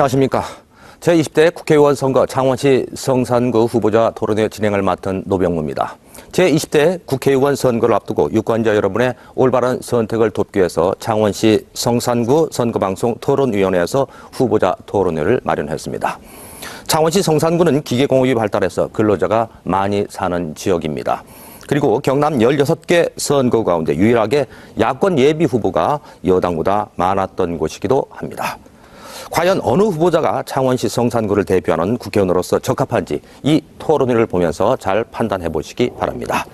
안녕하십니까. 제20대 국회의원 선거 창원시 성산구 후보자 토론회 진행을 맡은 노병무입니다. 제20대 국회의원 선거를 앞두고 유권자 여러분의 올바른 선택을 돕기 위해서 창원시 성산구 선거방송 토론위원회에서 후보자 토론회를 마련했습니다. 창원시 성산구는 기계공업이 발달해서 근로자가 많이 사는 지역입니다. 그리고 경남 16개 선거 가운데 유일하게 야권 예비 후보가 여당보다 많았던 곳이기도 합니다. 과연 어느 후보자가 창원시 성산구를 대표하는 국회의원으로서 적합한지 이 토론회를 보면서 잘 판단해 보시기 바랍니다.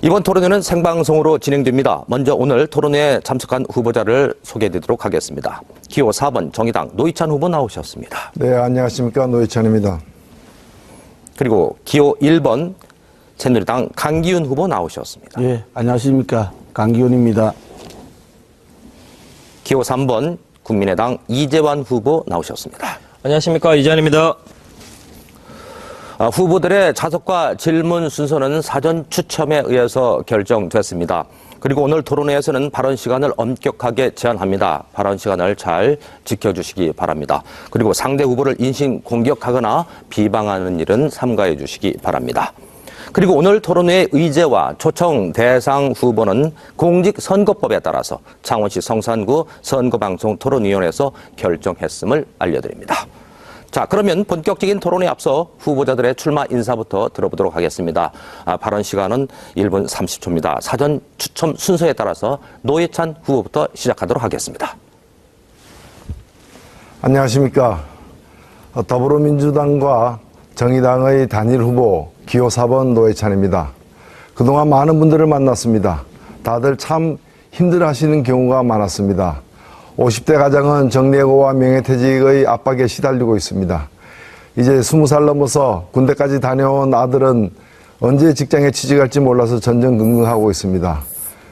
이번 토론회는 생방송으로 진행됩니다. 먼저 오늘 토론회에 참석한 후보자를 소개해 드리도록 하겠습니다. 기호 4번 정의당 노희찬 후보 나오셨습니다. 네, 안녕하십니까. 노희찬입니다. 그리고 기호 1번 새누리당 강기훈 후보 나오셨습니다. 예, 안녕하십니까. 강기훈입니다. 기호 3번 국민의당 이재환 후보 나오셨습니다. 안녕하십니까. 이재환입니다. 후보들의 자석과 질문 순서는 사전 추첨에 의해서 결정됐습니다. 그리고 오늘 토론회에서는 발언 시간을 엄격하게 제한합니다. 발언 시간을 잘 지켜주시기 바랍니다. 그리고 상대 후보를 인신 공격하거나 비방하는 일은 삼가해 주시기 바랍니다. 그리고 오늘 토론회의 의제와 초청 대상 후보는 공직선거법에 따라서 창원시 성산구 선거방송 토론위원회에서 결정했음을 알려드립니다. 자, 그러면 본격적인 토론에 앞서 후보자들의 출마 인사부터 들어보도록 하겠습니다. 발언 시간은 1분 30초입니다. 사전 추첨 순서에 따라서 노회찬 후보부터 시작하도록 하겠습니다. 안녕하십니까. 더불어민주당과 정의당의 단일 후보 기호 4번 노회찬입니다. 그동안 많은 분들을 만났습니다. 다들 참 힘들어하시는 경우가 많았습니다. 50대 가장은 정리해고와 명예퇴직의 압박에 시달리고 있습니다. 이제 20살 넘어서 군대까지 다녀온 아들은 언제 직장에 취직할지 몰라서 전전긍긍하고 있습니다.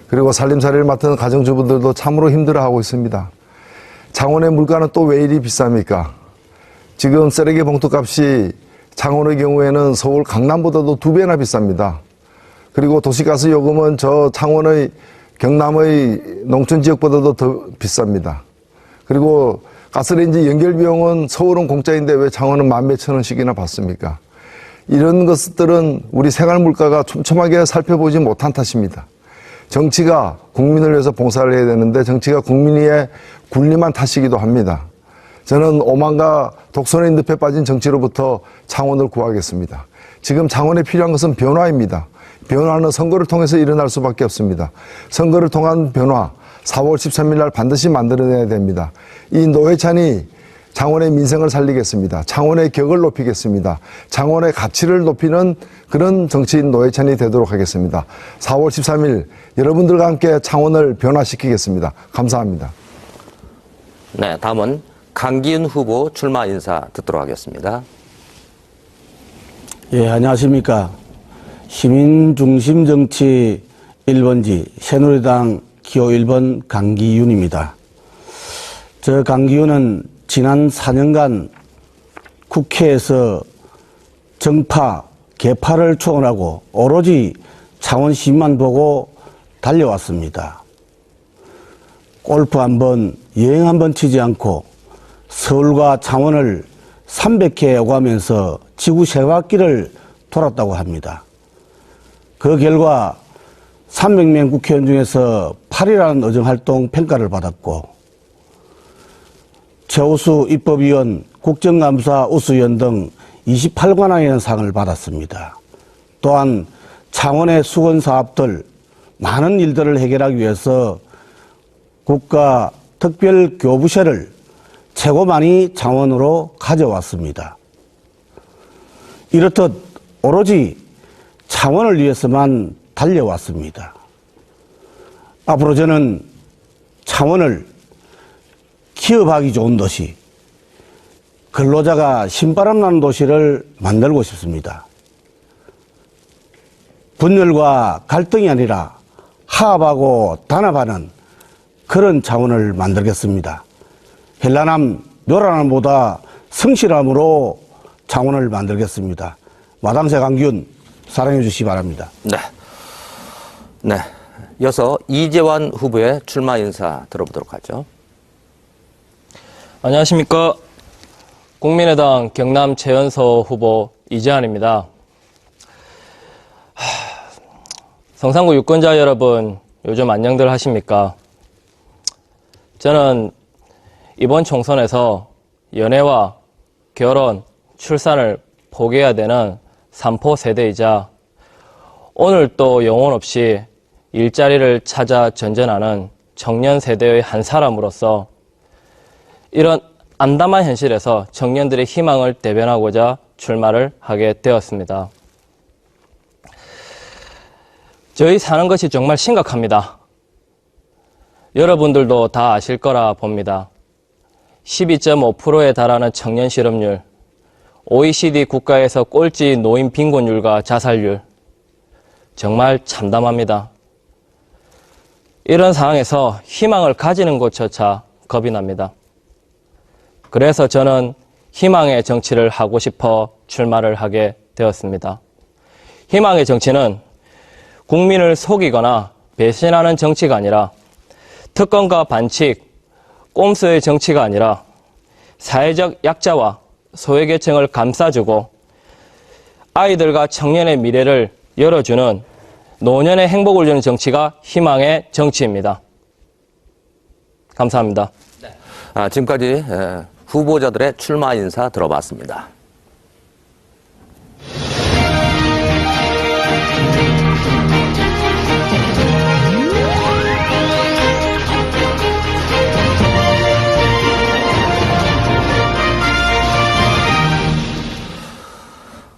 그리고 살림살이를 맡은 가정주부들도 참으로 힘들어하고 있습니다. 창원의 물가는 또 왜 이리 비쌉니까? 지금 쓰레기 봉투값이 창원의 경우에는 서울 강남보다도 2배나 비쌉니다. 그리고 도시가스 요금은 저 창원의 경남의 농촌 지역보다도 더 비쌉니다. 그리고 가스레인지 연결 비용은 서울은 공짜인데 왜 창원은 10,000몇 원씩이나 받습니까? 이런 것들은 우리 생활 물가가 촘촘하게 살펴보지 못한 탓입니다. 정치가 국민을 위해서 봉사를 해야 되는데 정치가 국민 위에 군림한 탓이기도 합니다. 저는 오만과 독선의 늪에 빠진 정치로부터 창원을 구하겠습니다. 지금 창원에 필요한 것은 변화입니다. 변화는 선거를 통해서 일어날 수밖에 없습니다. 선거를 통한 변화, 4월 13일 날 반드시 만들어내야 됩니다. 이 노회찬이 창원의 민생을 살리겠습니다. 창원의 격을 높이겠습니다. 창원의 가치를 높이는 그런 정치인 노회찬이 되도록 하겠습니다. 4월 13일 여러분들과 함께 창원을 변화시키겠습니다. 감사합니다. 네, 다음은 강기훈 후보 출마 인사 듣도록 하겠습니다. 예, 안녕하십니까. 시민중심 정치 1번지 새누리당 기호 1번 강기훈입니다. 저 강기훈은 지난 4년간 국회에서 정파, 개파를 초월하고 오로지 창원 시민만 보고 달려왔습니다. 골프 한 번, 여행 한 번 치지 않고 서울과 창원을 300회 오가면서 지구 세 바퀴를 돌았다고 합니다. 그 결과 300명 국회의원 중에서 8이라는 의정활동 평가를 받았고 최우수 입법위원, 국정감사 우수위원 등 28관왕이라는 상을 받았습니다. 또한 창원의 수건사업들 많은 일들을 해결하기 위해서 국가 특별교부세를 최고 많이 창원으로 가져왔습니다. 이렇듯 오로지 창원을 위해서만 달려왔습니다. 앞으로 저는 창원을 기업하기 좋은 도시, 근로자가 신바람 나는 도시를 만들고 싶습니다. 분열과 갈등이 아니라 화합하고 단합하는 그런 창원을 만들겠습니다. 현란함, 요란함보다 성실함으로 창원을 만들겠습니다. 마당새 강기훈 사랑해 주시기 바랍니다. 네. 이어서 이재환 후보의 출마 인사 들어보도록 하죠. 안녕하십니까. 국민의당 경남 최연소 후보 이재환입니다. 성산구 유권자 여러분, 요즘 안녕들 하십니까? 저는 이번 총선에서 연애와 결혼, 출산을 포기해야 되는 3포 세대이자 오늘 또 영혼 없이 일자리를 찾아 전전하는 청년 세대의 한 사람으로서 이런 암담한 현실에서 청년들의 희망을 대변하고자 출마를 하게 되었습니다. 저희 사는 것이 정말 심각합니다. 여러분들도 다 아실 거라 봅니다. 12.5%에 달하는 청년 실업률, OECD 국가에서 꼴찌 노인 빈곤율과 자살률, 정말 참담합니다. 이런 상황에서 희망을 가지는 것조차 겁이 납니다. 그래서 저는 희망의 정치를 하고 싶어 출마를 하게 되었습니다. 희망의 정치는 국민을 속이거나 배신하는 정치가 아니라 특권과 반칙, 꼼수의 정치가 아니라 사회적 약자와 소외계층을 감싸주고 아이들과 청년의 미래를 열어주는 노년의 행복을 주는 정치가 희망의 정치입니다. 감사합니다. 지금까지 후보자들의 출마 인사 들어봤습니다.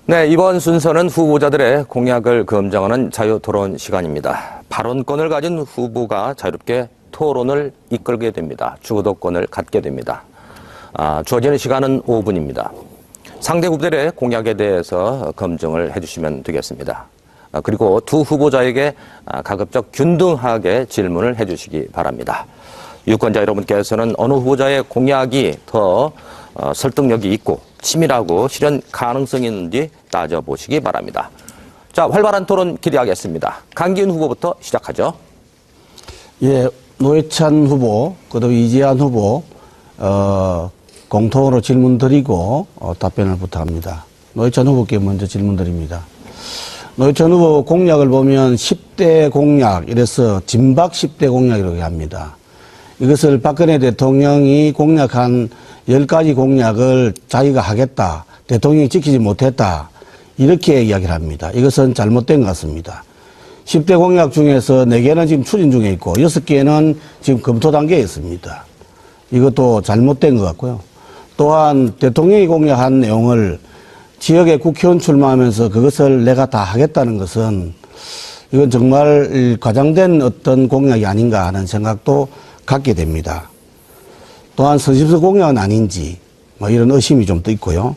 네, 이번 순서는 후보자들의 공약을 검증하는 자유토론 시간입니다. 발언권을 가진 후보가 자유롭게 토론을 이끌게 됩니다. 주도권을 갖게 됩니다. 주어지는 시간은 5분입니다. 상대 후보들의 공약에 대해서 검증을 해주시면 되겠습니다. 그리고 두 후보자에게 가급적 균등하게 질문을 해주시기 바랍니다. 유권자 여러분께서는 어느 후보자의 공약이 더 설득력이 있고 치밀하고 실현 가능성이 있는지 따져보시기 바랍니다. 자, 활발한 토론 기대하겠습니다. 강기훈 후보부터 시작하죠. 예, 노회찬 후보, 그다음 이재환 후보, 공통으로 질문 드리고 답변을 부탁합니다. 노회찬 후보께 먼저 질문 드립니다. 노회찬 후보 공약을 보면 10대 공약, 이래서 진박 10대 공약이라고 합니다. 이것을 박근혜 대통령이 공약한 10가지 공약을 자기가 하겠다, 대통령이 지키지 못했다, 이렇게 이야기를 합니다. 이것은 잘못된 것 같습니다. 10대 공약 중에서 4개는 지금 추진 중에 있고 6개는 지금 검토 단계에 있습니다. 이것도 잘못된 것 같고요. 또한 대통령이 공약한 내용을 지역에 국회의원 출마하면서 그것을 내가 다 하겠다는 것은 이건 정말 과장된 어떤 공약이 아닌가 하는 생각도 갖게 됩니다. 또한 선심서 공약은 아닌지 이런 의심이 좀 더 있고요.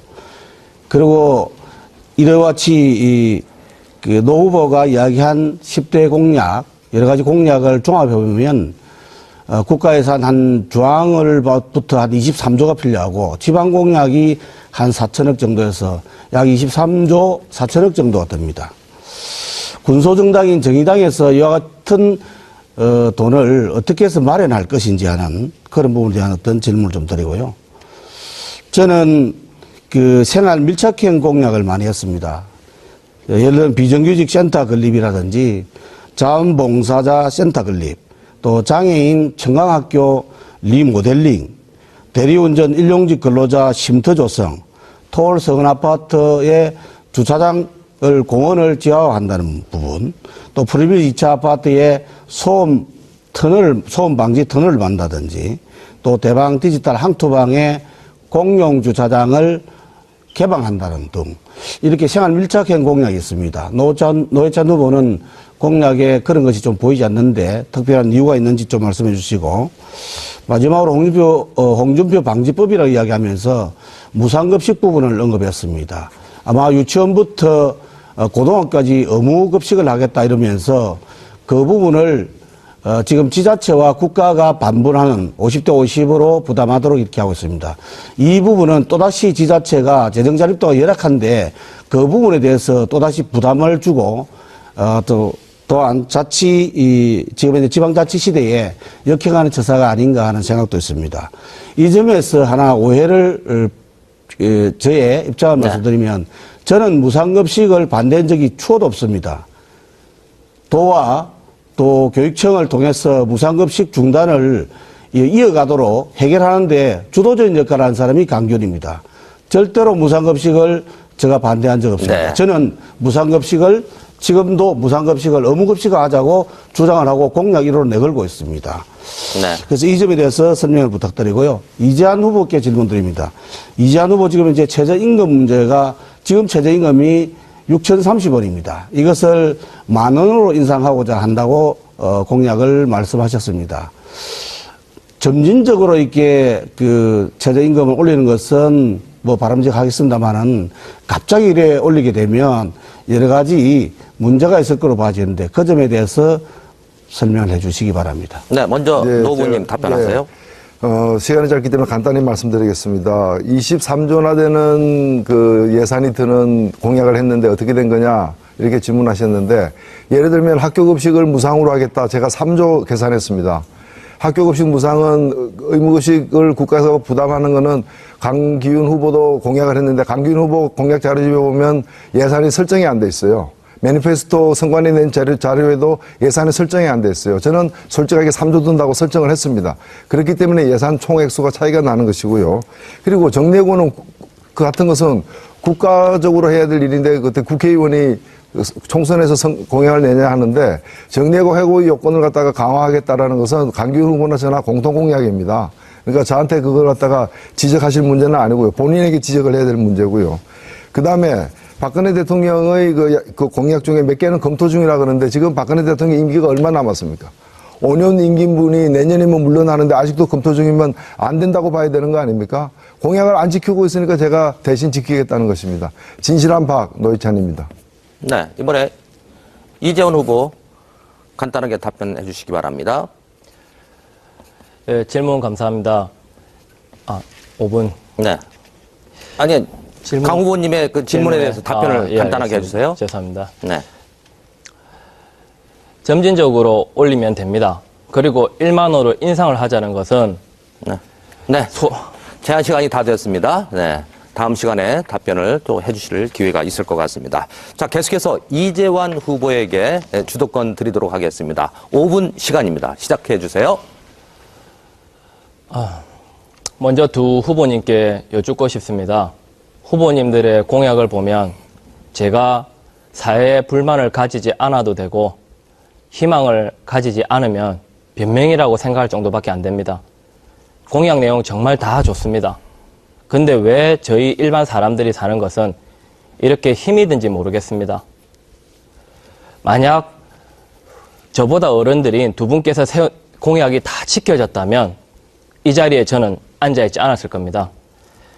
그리고 이와 같이 노 후보가 이야기한 10대 공약, 여러 가지 공약을 종합해 보면 국가예산 한 중앙을부터 한 23조가 필요하고 지방 공약이 한 4천억 정도에서 약 23조 4천억 정도가 됩니다. 군소정당인 정의당에서 이와 같은 돈을 어떻게 해서 마련할 것인지 하는 그런 부분에 대한 어떤 질문을 좀 드리고요. 저는 생활 밀착형 공약을 많이 했습니다. 예를 들면 비정규직 센터 건립이라든지 자원봉사자 센터 건립, 또 장애인 청강학교 리모델링, 대리운전 일용직 근로자 쉼터 조성, 토월 서근 아파트의 주차장을 공원을 지하화한다는 부분, 또 프리빌 2차 아파트에 소음 방지 터널을 만다든지, 또 대방 디지털 항투방에 공용 주차장을 개방한다는 등 이렇게 생활 밀착형 공약이 있습니다. 노회찬 후보는 공약에 그런 것이 좀 보이지 않는데 특별한 이유가 있는지 좀 말씀해 주시고, 마지막으로 홍준표 방지법이라고 이야기하면서 무상급식 부분을 언급했습니다. 아마 유치원부터 고등학교까지 의무급식을 하겠다 이러면서 그 부분을 지금 지자체와 국가가 반분하는 50대 50으로 부담하도록 이렇게 하고 있습니다. 이 부분은 또다시 지자체가 재정자립도가 열악한데 그 부분에 대해서 또다시 부담을 주고 또한 지금 이제 지방자치 시대에 역행하는 처사가 아닌가 하는 생각도 있습니다. 이 점에서 하나 오해를 저의 입장을 말씀드리면 저는 무상급식을 반대한 적이 추호도 없습니다. 도와 또 교육청을 통해서 무상급식 중단을 이어가도록 해결하는데 주도적인 역할을 한 사람이 강균입니다. 절대로 무상급식을 제가 반대한 적 없습니다. 네. 저는 무상급식을 지금도 무상급식을 의무급식을 하자고 주장을 하고 공약 1호로 내걸고 있습니다. 네. 그래서 이 점에 대해서 설명을 부탁드리고요. 이재한 후보께 질문 드립니다. 이재한 후보 지금 이제 최저임금 문제가 지금 최저임금이 6,030원입니다. 이것을 10,000원으로 인상하고자 한다고 공약을 말씀하셨습니다. 점진적으로 이렇게 그 최저임금을 올리는 것은 뭐 바람직하겠습니다만은 갑자기 이래 올리게 되면 여러 가지 문제가 있을 거로 봐지는데 그 점에 대해서 설명을 해 주시기 바랍니다. 네, 먼저 네, 노 의원님 제가- 답변하세요. 시간이 짧기 때문에 간단히 말씀드리겠습니다. 23조나 되는 그 예산이 드는 공약을 했는데 어떻게 된 거냐 이렇게 질문하셨는데 예를 들면 학교급식을 무상으로 하겠다. 제가 3조 계산했습니다. 학교급식 무상은 의무급식을 국가에서 부담하는 거는 강기훈 후보도 공약을 했는데 강기훈 후보 공약 자료집에 보면 예산이 설정이 안 돼 있어요. 매니페스토 선관위 낸 자료에도 예산이 설정이 안 돼 있어요. 저는 솔직하게 3조 든다고 설정을 했습니다. 그렇기 때문에 예산 총액수가 차이가 나는 것이고요. 그리고 정례고는 그 같은 것은 국가적으로 해야 될 일인데 그때 국회의원이 총선에서 공약을 내냐 하는데 정례고 해고 요건을 갖다가 강화하겠다라는 것은 강기훈 후보나 저나 공통 공약입니다. 그러니까 저한테 그걸 갖다가 지적하실 문제는 아니고요. 본인에게 지적을 해야 될 문제고요. 그 다음에 박근혜 대통령의 그 공약 중에 몇 개는 검토 중이라 그러는데 지금 박근혜 대통령 임기가 얼마 남았습니까? 5년 임기인 분이 내년이면 물러나는데 아직도 검토 중이면 안 된다고 봐야 되는 거 아닙니까? 공약을 안 지키고 있으니까 제가 대신 지키겠다는 것입니다. 진실한 박 노회찬입니다. 네, 이번에 이재원 후보 간단하게 답변해 주시기 바랍니다. 예, 질문 감사합니다. 5분. 네. 아니, 질문- 강 후보님의 그 질문에 대해서 답변을 예, 간단하게 알겠습니다. 해주세요. 죄송합니다. 네. 점진적으로 올리면 됩니다. 그리고 1만 원으로 인상을 하자는 것은 네. 네. 제한 시간이 다 됐습니다. 네. 다음 시간에 답변을 또 해주실 기회가 있을 것 같습니다. 자, 계속해서 이재환 후보에게 주도권 드리도록 하겠습니다. 5분 시간입니다. 시작해 주세요. 먼저 두 후보님께 여쭙고 싶습니다. 후보님들의 공약을 보면 제가 사회에 불만을 가지지 않아도 되고 희망을 가지지 않으면 변명이라고 생각할 정도밖에 안 됩니다. 공약 내용 정말 다 좋습니다. 근데 왜 저희 일반 사람들이 사는 것은 이렇게 힘이 든지 모르겠습니다. 만약 저보다 어른들인 두 분께서 세운 공약이 다 지켜졌다면 이 자리에 저는 앉아있지 않았을 겁니다.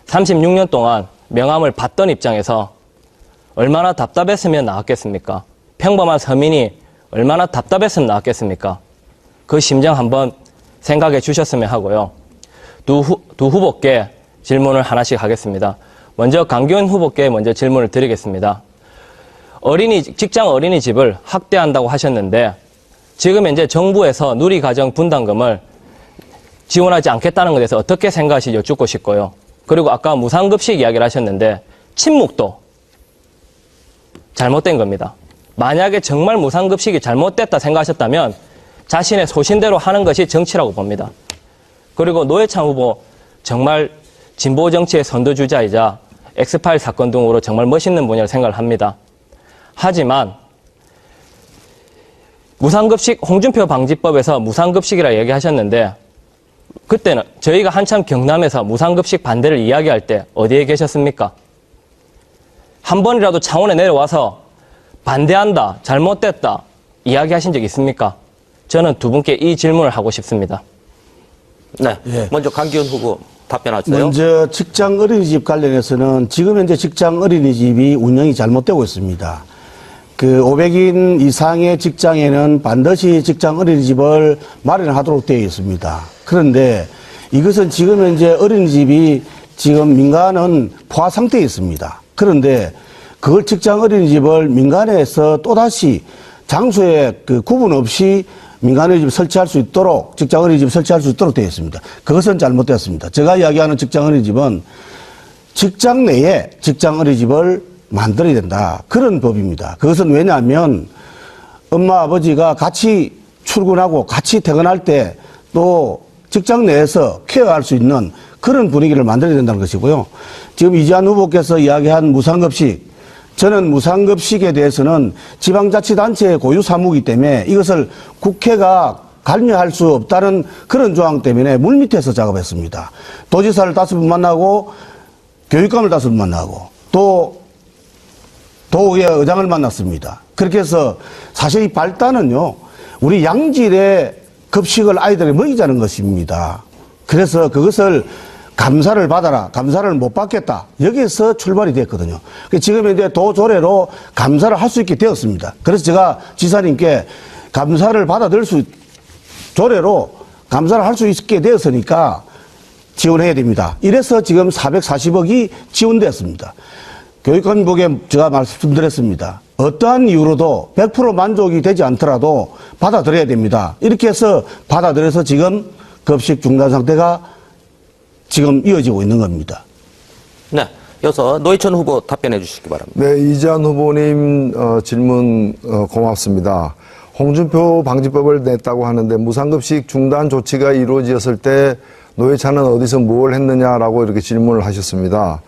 36년 동안 명함을 받던 입장에서 얼마나 답답했으면 나왔겠습니까? 평범한 서민이 얼마나 답답했으면 나왔겠습니까? 그 심정 한번 생각해 주셨으면 하고요. 두 후보께 질문을 하나씩 하겠습니다. 먼저 강기훈 후보께 먼저 질문을 드리겠습니다. 직장 어린이집을 확대한다고 하셨는데 지금 현재 정부에서 누리가정 분담금을 지원하지 않겠다는 것에 대해서 어떻게 생각하시는지 여쭙고 싶고요. 그리고 아까 무상급식 이야기를 하셨는데 친묵도 잘못된 겁니다. 만약에 정말 무상급식이 잘못됐다 생각하셨다면 자신의 소신대로 하는 것이 정치라고 봅니다. 그리고 노회찬 후보 정말 진보 정치의 선두주자이자 엑스파일 사건 등으로 정말 멋있는 분이라고 생각을 합니다. 하지만 무상급식 홍준표 방지법에서 무상급식이라 얘기하셨는데 그때는 저희가 한참 경남에서 무상급식 반대를 이야기할 때 어디에 계셨습니까? 한 번이라도 창원에 내려와서 반대한다, 잘못됐다 이야기하신 적 있습니까? 저는 두 분께 이 질문을 하고 싶습니다. 네. 예. 먼저 강기훈 후보 답변하세요. 먼저 직장 어린이집 관련해서는 지금 현재 직장 어린이집이 운영이 잘못되고 있습니다. 그 500인 이상의 직장에는 반드시 직장 어린이집을 마련하도록 되어 있습니다. 그런데 이것은 지금 현재 어린이집이 지금 민간은 포화 상태에 있습니다. 그런데 그걸 직장 어린이집을 민간에서 또다시 장소에 그 구분 없이 민간 어린이집 설치할 수 있도록 직장 어린이집 설치할 수 있도록 되어 있습니다. 그것은 잘못되었습니다. 제가 이야기하는 직장 어린이집은 직장 내에 직장 어린이집을 만들어야 된다. 그런 법입니다. 그것은 왜냐하면 엄마 아버지가 같이 출근하고 같이 퇴근할 때 또 직장 내에서 케어할 수 있는 그런 분위기를 만들어야 된다는 것이고요. 지금 이재한 후보께서 이야기한 무상급식, 저는 무상급식에 대해서는 지방자치단체의 고유 사무이기 때문에 이것을 국회가 관여할 수 없다는 그런 조항 때문에 물밑에서 작업했습니다. 도지사를 5번 만나고 교육감을 5번 만나고 또 도의회 의장을 만났습니다. 그렇게 해서 사실 이 발단은요, 우리 양질의 급식을 아이들에게 먹이자는 것입니다. 그래서 그것을 감사를 받아라, 감사를 못 받겠다, 여기에서 출발이 됐거든요. 지금 이제 도조례로 감사를 할 수 있게 되었습니다. 그래서 제가 지사님께 감사를 받아들일 수, 조례로 감사를 할 수 있게 되었으니까 지원해야 됩니다. 이래서 지금 440억이 지원되었습니다. 교육감국에 제가 말씀드렸습니다. 어떠한 이유로도 100% 만족이 되지 않더라도 받아들여야 됩니다. 이렇게 해서 받아들여서 지금 급식 중단 상태가 지금 이어지고 있는 겁니다. 네. 이어서 노회찬 후보 답변해 주시기 바랍니다. 네, 이재한 후보님 질문 고맙습니다. 홍준표 방지법을 냈다고 하는데 무상급식 중단 조치가 이루어졌을 때 노회찬은 어디서 뭘 했느냐라고 이렇게 질문을 하셨습니다.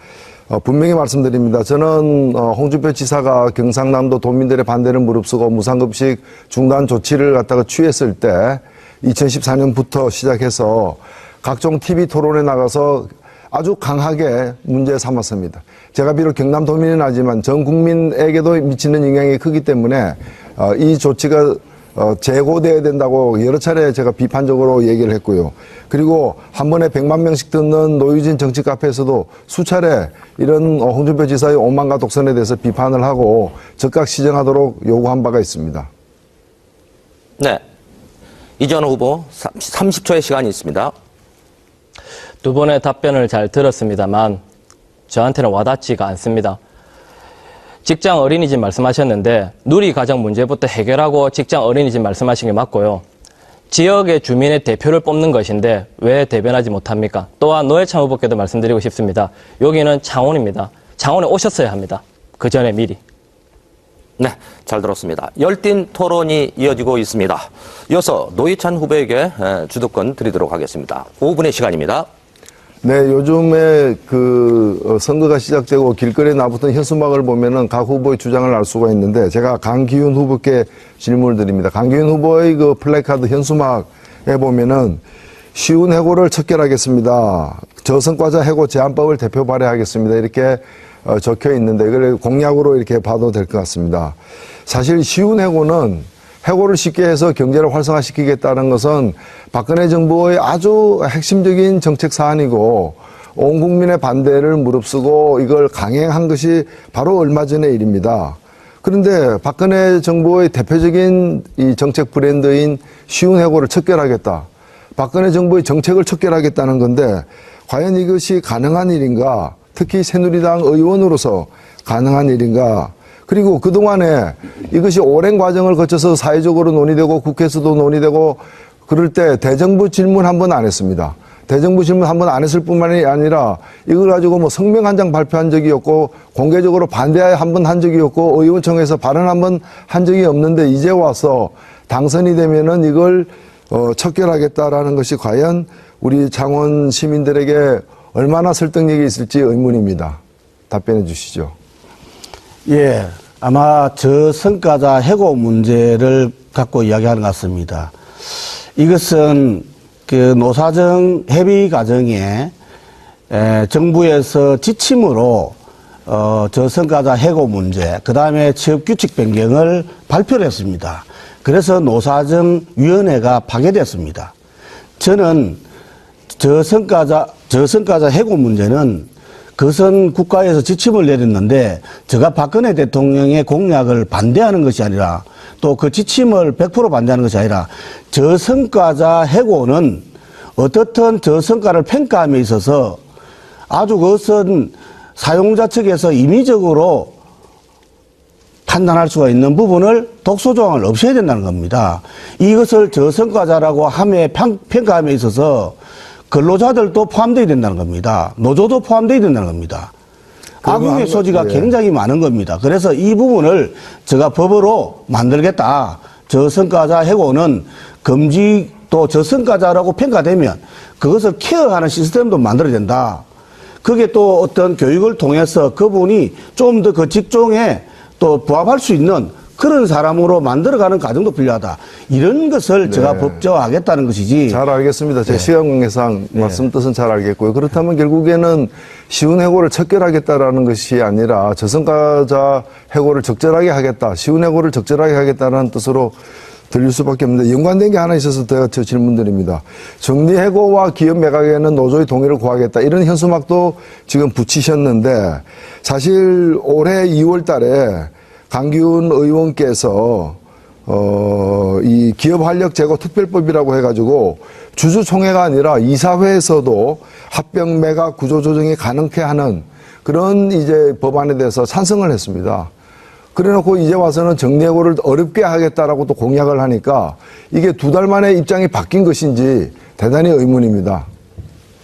분명히 말씀드립니다. 저는 홍준표 지사가 경상남도 도민들의 반대를 무릅쓰고 무상급식 중단 조치를 갖다가 취했을 때 2014년부터 시작해서 각종 TV 토론에 나가서 아주 강하게 문제 삼았습니다. 제가 비록 경남도민은 아니지만 전 국민에게도 미치는 영향이 크기 때문에 이 조치가 재고돼야 된다고 여러 차례 제가 비판적으로 얘기를 했고요. 그리고 한 번에 100만 명씩 듣는 노유진 정치 카페에서도 수차례 이런 홍준표 지사의 오만과 독선에 대해서 비판을 하고 즉각 시정하도록 요구한 바가 있습니다. 네. 이재한 후보 30초의 시간이 있습니다. 두 번의 답변을 잘 들었습니다만 저한테는 와닿지가 않습니다. 직장 어린이집 말씀하셨는데 누리과정 문제부터 해결하고 직장 어린이집 말씀하신 게 맞고요. 지역의 주민의 대표를 뽑는 것인데 왜 대변하지 못합니까? 또한 노회찬 후보께도 말씀드리고 싶습니다. 여기는 창원입니다. 창원에 오셨어야 합니다. 그 전에 미리. 네, 잘 들었습니다. 열띤 토론이 이어지고 있습니다. 이어서 노회찬 후보에게 주도권 드리도록 하겠습니다. 5분의 시간입니다. 네, 요즘에 선거가 시작되고 길거리에 나붙은 현수막을 보면은 각 후보의 주장을 알 수가 있는데 제가 강기훈 후보께 질문을 드립니다. 강기훈 후보의 플래카드 현수막에 보면은 쉬운 해고를 척결하겠습니다. 저성과자 해고 제한법을 대표 발의하겠습니다. 이렇게 적혀 있는데 이걸 공약으로 이렇게 봐도 될 것 같습니다. 사실 쉬운 해고를 쉽게 해서 경제를 활성화시키겠다는 것은 박근혜 정부의 아주 핵심적인 정책 사안이고 온 국민의 반대를 무릅쓰고 이걸 강행한 것이 바로 얼마 전의 일입니다. 그런데 박근혜 정부의 대표적인 이 정책 브랜드인 쉬운 해고를 척결하겠다. 박근혜 정부의 정책을 척결하겠다는 건데 과연 이것이 가능한 일인가? 특히 새누리당 의원으로서 가능한 일인가? 그리고 그동안에 이것이 오랜 과정을 거쳐서 사회적으로 논의되고 국회에서도 논의되고 그럴 때 대정부 질문 한 번 안 했습니다. 대정부 질문 한 번 안 했을 뿐만이 아니라 이걸 가지고 성명 한 장 발표한 적이 없고 공개적으로 반대 한 번 한 적이 없고 의원총회에서 발언 한 번 한 적이 없는데 이제 와서 당선이 되면은 이걸 척결하겠다라는 것이 과연 우리 창원 시민들에게 얼마나 설득력이 있을지 의문입니다. 답변해 주시죠. 예, 아마 저성과자 해고 문제를 갖고 이야기하는 것 같습니다. 이것은 노사정 협의 과정에 정부에서 지침으로 저성과자 해고 문제, 그 다음에 취업 규칙 변경을 발표를 했습니다. 그래서 노사정위원회가 파괴됐습니다. 저는 저성과자 해고 문제는 그것은 국가에서 지침을 내렸는데 제가 박근혜 대통령의 공약을 반대하는 것이 아니라 또 그 지침을 100% 반대하는 것이 아니라 저성과자 해고는 어떻든 저성과를 평가함에 있어서 아주 그것은 사용자 측에서 임의적으로 판단할 수가 있는 부분을 독소조항을 없애야 된다는 겁니다. 이것을 저성과자라고 함에 평가함에 있어서 근로자들도 포함되어야 된다는 겁니다. 노조도 포함되어야 된다는 겁니다. 악용의 소지가 예. 굉장히 많은 겁니다. 그래서 이 부분을 제가 법으로 만들겠다. 저성과자 해고는 금지 또 저성과자라고 평가되면 그것을 케어하는 시스템도 만들어야 된다. 그게 또 어떤 교육을 통해서 그분이 좀 더 그 직종에 또 부합할 수 있는 그런 사람으로 만들어가는 과정도 필요하다. 이런 것을 제가 법제화하겠다는 것이지. 잘 알겠습니다. 제 시간 관계상 말씀 뜻은 잘 알겠고요. 그렇다면 결국에는 쉬운 해고를 척결하겠다라는 것이 아니라 저성과자 해고를 적절하게 하겠다. 쉬운 해고를 적절하게 하겠다는 뜻으로 들릴 수밖에 없는데 연관된 게 하나 있어서 제가 저 질문드립니다. 정리해고와 기업 매각에는 노조의 동의를 구하겠다. 이런 현수막도 지금 붙이셨는데 사실 올해 2월 달에 강기훈 의원께서 이 기업활력 제고 특별법이라고 해가지고 주주총회가 아니라 이사회에서도 합병 매각 구조 조정이 가능케 하는 그런 이제 법안에 대해서 찬성을 했습니다. 그래놓고 이제 와서는 정리해고를 어렵게 하겠다라고 또 공약을 하니까 이게 2달 만에 입장이 바뀐 것인지 대단히 의문입니다.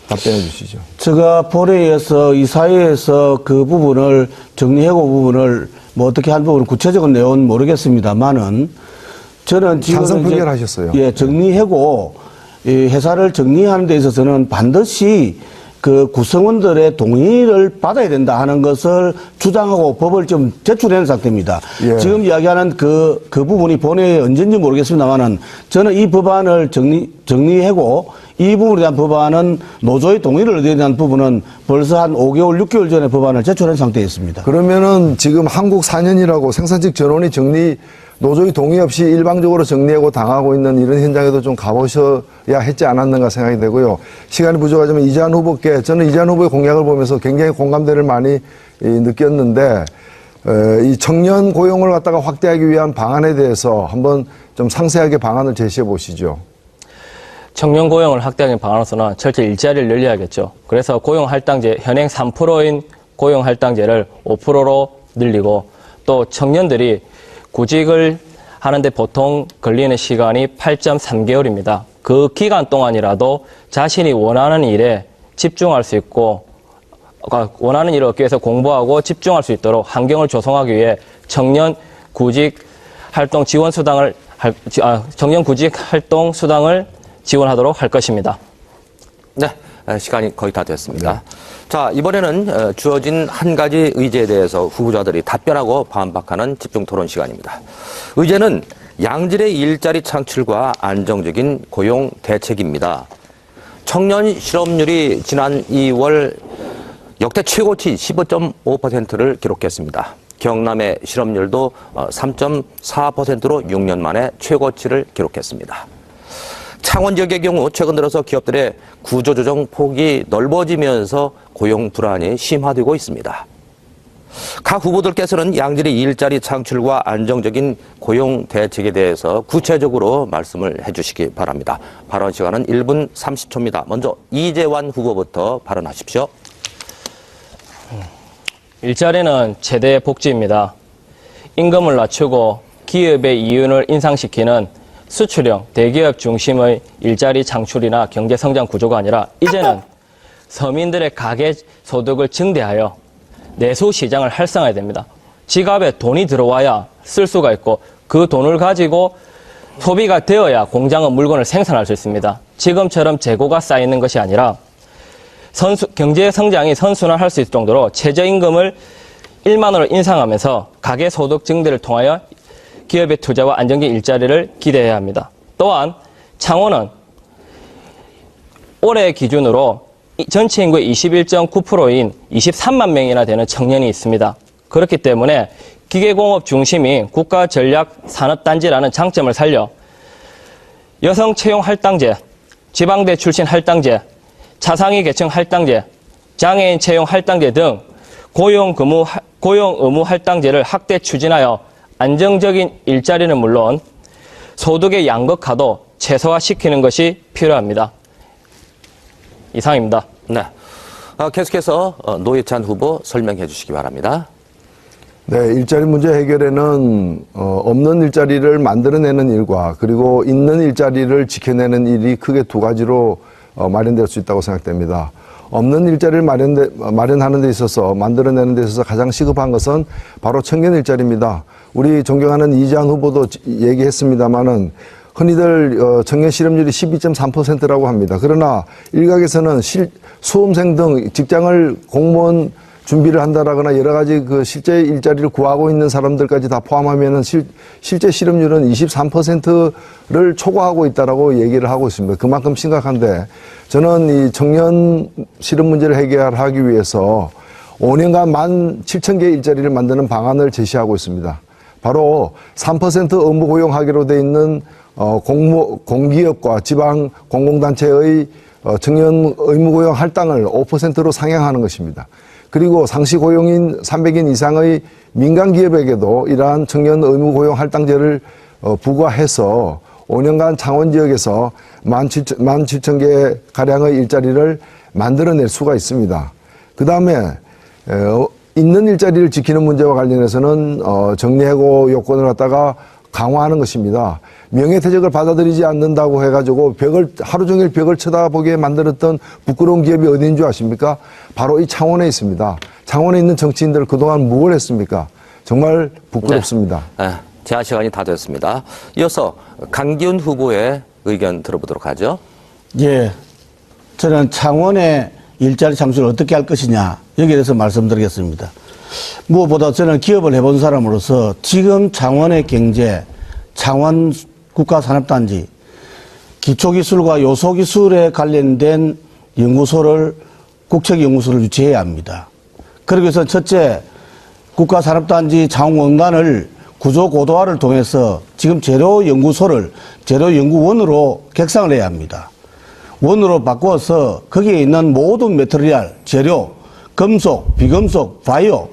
답변해 주시죠. 제가 본회의에서 이사회에서 그 부분을 정리해고 부분을 뭐 어떻게 한 부분을 구체적인 내용은 모르겠습니다만은 저는 지금 찬성 표결하셨어요. 예, 정리해고 이 회사를 정리하는 데 있어서는 반드시 그 구성원들의 동의를 받아야 된다 하는 것을 주장하고 법을 좀 제출하는 상태입니다. 예. 지금 이야기하는 그 부분이 본회의에 언제인지 모르겠습니다만은 저는 이 법안을 정리하고 이 부분에 대한 법안은 노조의 동의를 얻어야 되는 부분은 벌써 한 5개월, 6개월 전에 법안을 제출한 상태에 있습니다. 그러면은 지금 한국 4년이라고 생산직 전원이 노조의 동의 없이 일방적으로 정리하고 당하고 있는 이런 현장에도 좀 가보셔야 했지 않았는가 생각이 되고요. 시간이 부족하지만 이재한 후보께 저는 이재한 후보의 공약을 보면서 굉장히 공감대를 많이 느꼈는데 이 청년 고용을 갖다가 확대하기 위한 방안에 대해서 한번 좀 상세하게 방안을 제시해 보시죠. 청년 고용을 확대하기 방안으로서는 철저히 일자리를 늘려야겠죠. 그래서 고용할당제, 현행 3%인 고용할당제를 5%로 늘리고 또 청년들이 구직을 하는데 보통 걸리는 시간이 8.3개월입니다. 그 기간 동안이라도 자신이 원하는 일에 집중할 수 있고 원하는 일을 얻기 위해서 공부하고 집중할 수 있도록 환경을 조성하기 위해 청년 구직 활동 지원 수당을 청년 구직 활동 수당을 지원하도록 할 것입니다. 네, 시간이 거의 다 됐습니다. 자, 이번에는 주어진 한 가지 의제에 대해서 후보자들이 답변하고 반박하는 집중 토론 시간입니다. 의제는 양질의 일자리 창출과 안정적인 고용 대책입니다. 청년 실업률이 지난 2월 역대 최고치 15.5%를 기록했습니다. 경남의 실업률도 3.4%로 6년 만에 최고치를 기록했습니다. 창원 지역의 경우 최근 들어서 기업들의 구조조정 폭이 넓어지면서 고용 불안이 심화되고 있습니다. 각 후보들께서는 양질의 일자리 창출과 안정적인 고용 대책에 대해서 구체적으로 말씀을 해주시기 바랍니다. 발언 시간은 1분 30초입니다. 먼저 이재환 후보부터 발언하십시오. 일자리는 최대의 복지입니다. 임금을 낮추고 기업의 이윤을 인상시키는 수출형 대기업 중심의 일자리 창출이나 경제 성장 구조가 아니라 이제는 서민들의 가계 소득을 증대하여 내수 시장을 활성화해야 됩니다. 지갑에 돈이 들어와야 쓸 수가 있고 그 돈을 가지고 소비가 되어야 공장은 물건을 생산할 수 있습니다. 지금처럼 재고가 쌓이는 것이 아니라 경제 성장이 선순환할 수 있을 정도로 최저임금을 1만 원을 인상하면서 가계 소득 증대를 통하여 기업의 투자와 안정적인 일자리를 기대해야 합니다. 또한 창원은 올해 기준으로 전체 인구의 21.9%인 23만 명이나 되는 청년이 있습니다. 그렇기 때문에 기계공업 중심인 국가전략산업단지라는 장점을 살려 여성 채용 할당제, 지방대 출신 할당제, 차상위 계층 할당제, 장애인 채용 할당제 등 고용 의무 할당제를 확대 추진하여 안정적인 일자리는 물론 소득의 양극화도 최소화시키는 것이 필요합니다. 이상입니다. 네. 계속해서 노회찬 후보 설명해 주시기 바랍니다. 네, 일자리 문제 해결에는 없는 일자리를 만들어내는 일과 그리고 있는 일자리를 지켜내는 일이 크게 두 가지로 마련될 수 있다고 생각됩니다. 없는 일자리를 마련하는 데 있어서 만들어내는 데 있어서 가장 시급한 것은 바로 청년 일자리입니다. 우리 존경하는 이재한 후보도 얘기했습니다마는 흔히들 청년 실업률이 12.3%라고 합니다. 그러나 일각에서는 수험생 등 직장을 공무원 준비를 한다라거나 여러 가지 그 실제 일자리를 구하고 있는 사람들까지 다 포함하면은 실제 실업률은 23%를 초과하고 있다라고 얘기를 하고 있습니다. 그만큼 심각한데 저는 이 청년 실업 문제를 해결하기 위해서 5년간 17,000개 일자리를 만드는 방안을 제시하고 있습니다. 바로 3% 의무 고용하기로 돼 있는 공기업과 지방 공공단체의 청년 의무 고용 할당을 5%로 상향하는 것입니다. 그리고 상시 고용인 300인 이상의 민간 기업에게도 이러한 청년 의무 고용 할당제를 부과해서 5년간 창원 지역에서 17,000개 가량의 일자리를 만들어낼 수가 있습니다. 그 다음에 있는 일자리를 지키는 문제와 관련해서는 정리해고 요건을 갖다가 강화하는 것입니다. 명예퇴직을 받아들이지 않는다고 해가지고 하루 종일 벽을 쳐다보게 만들었던 부끄러운 기업이 어디인 줄 아십니까? 바로 이 창원에 있습니다. 창원에 있는 정치인들 그동안 뭘 했습니까? 정말 부끄럽습니다. 네. 제한 시간이 다 됐습니다. 이어서 강기훈 후보의 의견 들어보도록 하죠. 예. 저는 창원의 일자리 창출을 어떻게 할 것이냐, 여기에 대해서 말씀드리겠습니다. 무엇보다 저는 기업을 해본 사람으로서 지금 창원의 경제, 창원 국가산업단지, 기초기술과 요소기술에 관련된 연구소를, 국책연구소를 유치해야 합니다. 그러기 위해서 첫째, 국가산업단지 창원공단을 구조고도화를 통해서 지금 재료연구소를 재료연구원으로 객상을 해야 합니다. 원으로 바꿔서 거기에 있는 모든 메터리얼, 재료, 금속, 비금속, 바이오,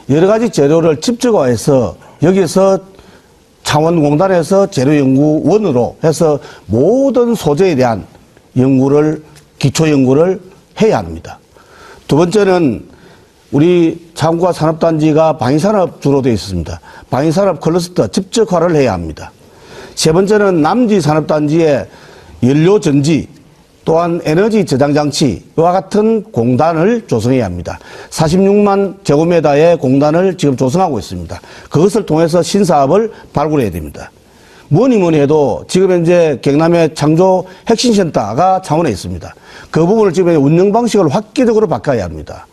여러 가지 재료를 집중화해서 여기서 창원공단에서 재료연구원으로 해서 모든 소재에 대한 연구를, 기초연구를 해야 합니다. 두 번째는 우리 창원과 산업단지가 방위산업 주로 되어 있습니다. 방위산업 클러스터 집적화를 해야 합니다. 세 번째는 남지 산업단지의 연료전지, 또한 에너지 저장 장치와 같은 공단을 조성해야 합니다. 46만 제곱미터의 공단을 지금 조성하고 있습니다. 그것을 통해서 신사업을 발굴해야 됩니다. 뭐니 해도 지금 현재 경남의 창조 혁신센터가 창원에 있습니다. 그 부분을 지금 운영 방식을 획기적으로 바꿔야 합니다.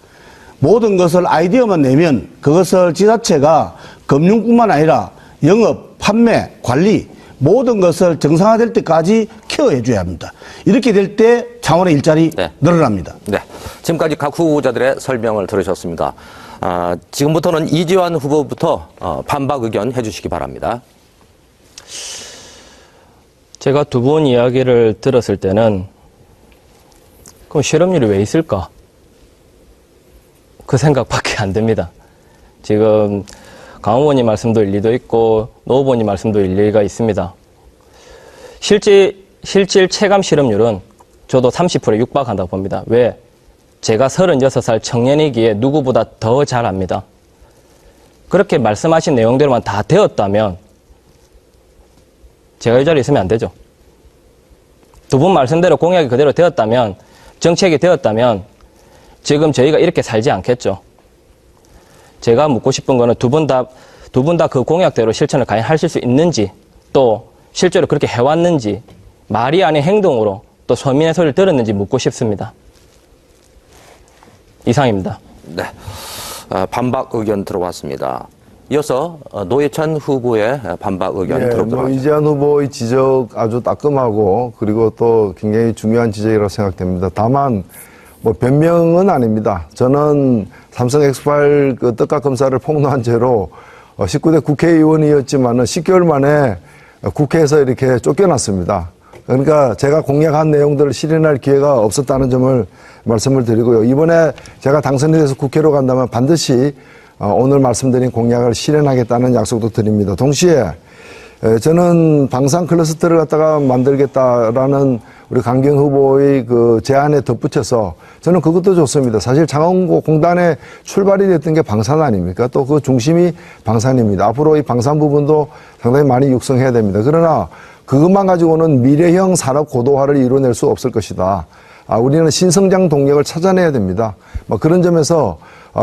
모든 것을 아이디어만 내면 그것을 지자체가 금융뿐만 아니라 영업, 판매, 관리 모든 것을 정상화될 때까지 케어해 줘야 합니다. 이렇게 될 때 창원의 일자리 늘어납니다. 네. 지금까지 각 후보자들의 설명을 들으셨습니다. 지금부터는 이재환 후보부터 반박 의견 해주시기 바랍니다. 제가 두 분 이야기를 들었을 때는 그럼 실업률이 왜 있을까? 그 생각밖에 안 듭니다. 지금 강 후보님 말씀도 일리도 있고 노 후보님 말씀도 일리가 있습니다. 실질 체감 실업률은 저도 30%에 육박한다고 봅니다. 왜? 제가 36살 청년이기에 누구보다 더 잘 압니다. 그렇게 말씀하신 내용대로만 다 되었다면 제가 이 자리에 있으면 안 되죠. 두 분 말씀대로 공약이 그대로 되었다면, 정책이 되었다면 지금 저희가 이렇게 살지 않겠죠. 제가 묻고 싶은 거는 두 분 다 그 공약대로 실천을 과연 하실 수 있는지, 또 실제로 그렇게 해왔는지, 말이 아닌 행동으로 또 서민의 소리를 들었는지 묻고 싶습니다. 이상입니다. 네. 반박 의견 들어왔습니다. 이어서 노회찬 후보의 반박 의견 들어보도록 하겠습니다. 이재한 후보의 지적 아주 따끔하고 그리고 또 굉장히 중요한 지적이라고 생각됩니다. 다만 변명은 아닙니다. 저는 삼성 X8 그 떡값 검사를 폭로한 죄로 19대 국회의원이었지만은 10개월 만에 국회에서 이렇게 쫓겨났습니다. 그러니까 제가 공약한 내용들을 실현할 기회가 없었다는 점을 말씀을 드리고요. 이번에 제가 당선이 돼서 국회로 간다면 반드시 오늘 말씀드린 공약을 실현하겠다는 약속도 드립니다. 동시에 저는 방산 클러스터를 갖다가 만들겠다라는 우리 강기훈 후보의 그 제안에 덧붙여서 저는 그것도 좋습니다. 사실 창원공단에 출발이 됐던 게 방산 아닙니까? 또 그 중심이 방산입니다. 앞으로 이 방산 부분도 상당히 많이 육성해야 됩니다. 그러나 그것만 가지고는 미래형 산업 고도화를 이뤄낼 수 없을 것이다. 우리는 신성장 동력을 찾아내야 됩니다. 뭐 그런 점에서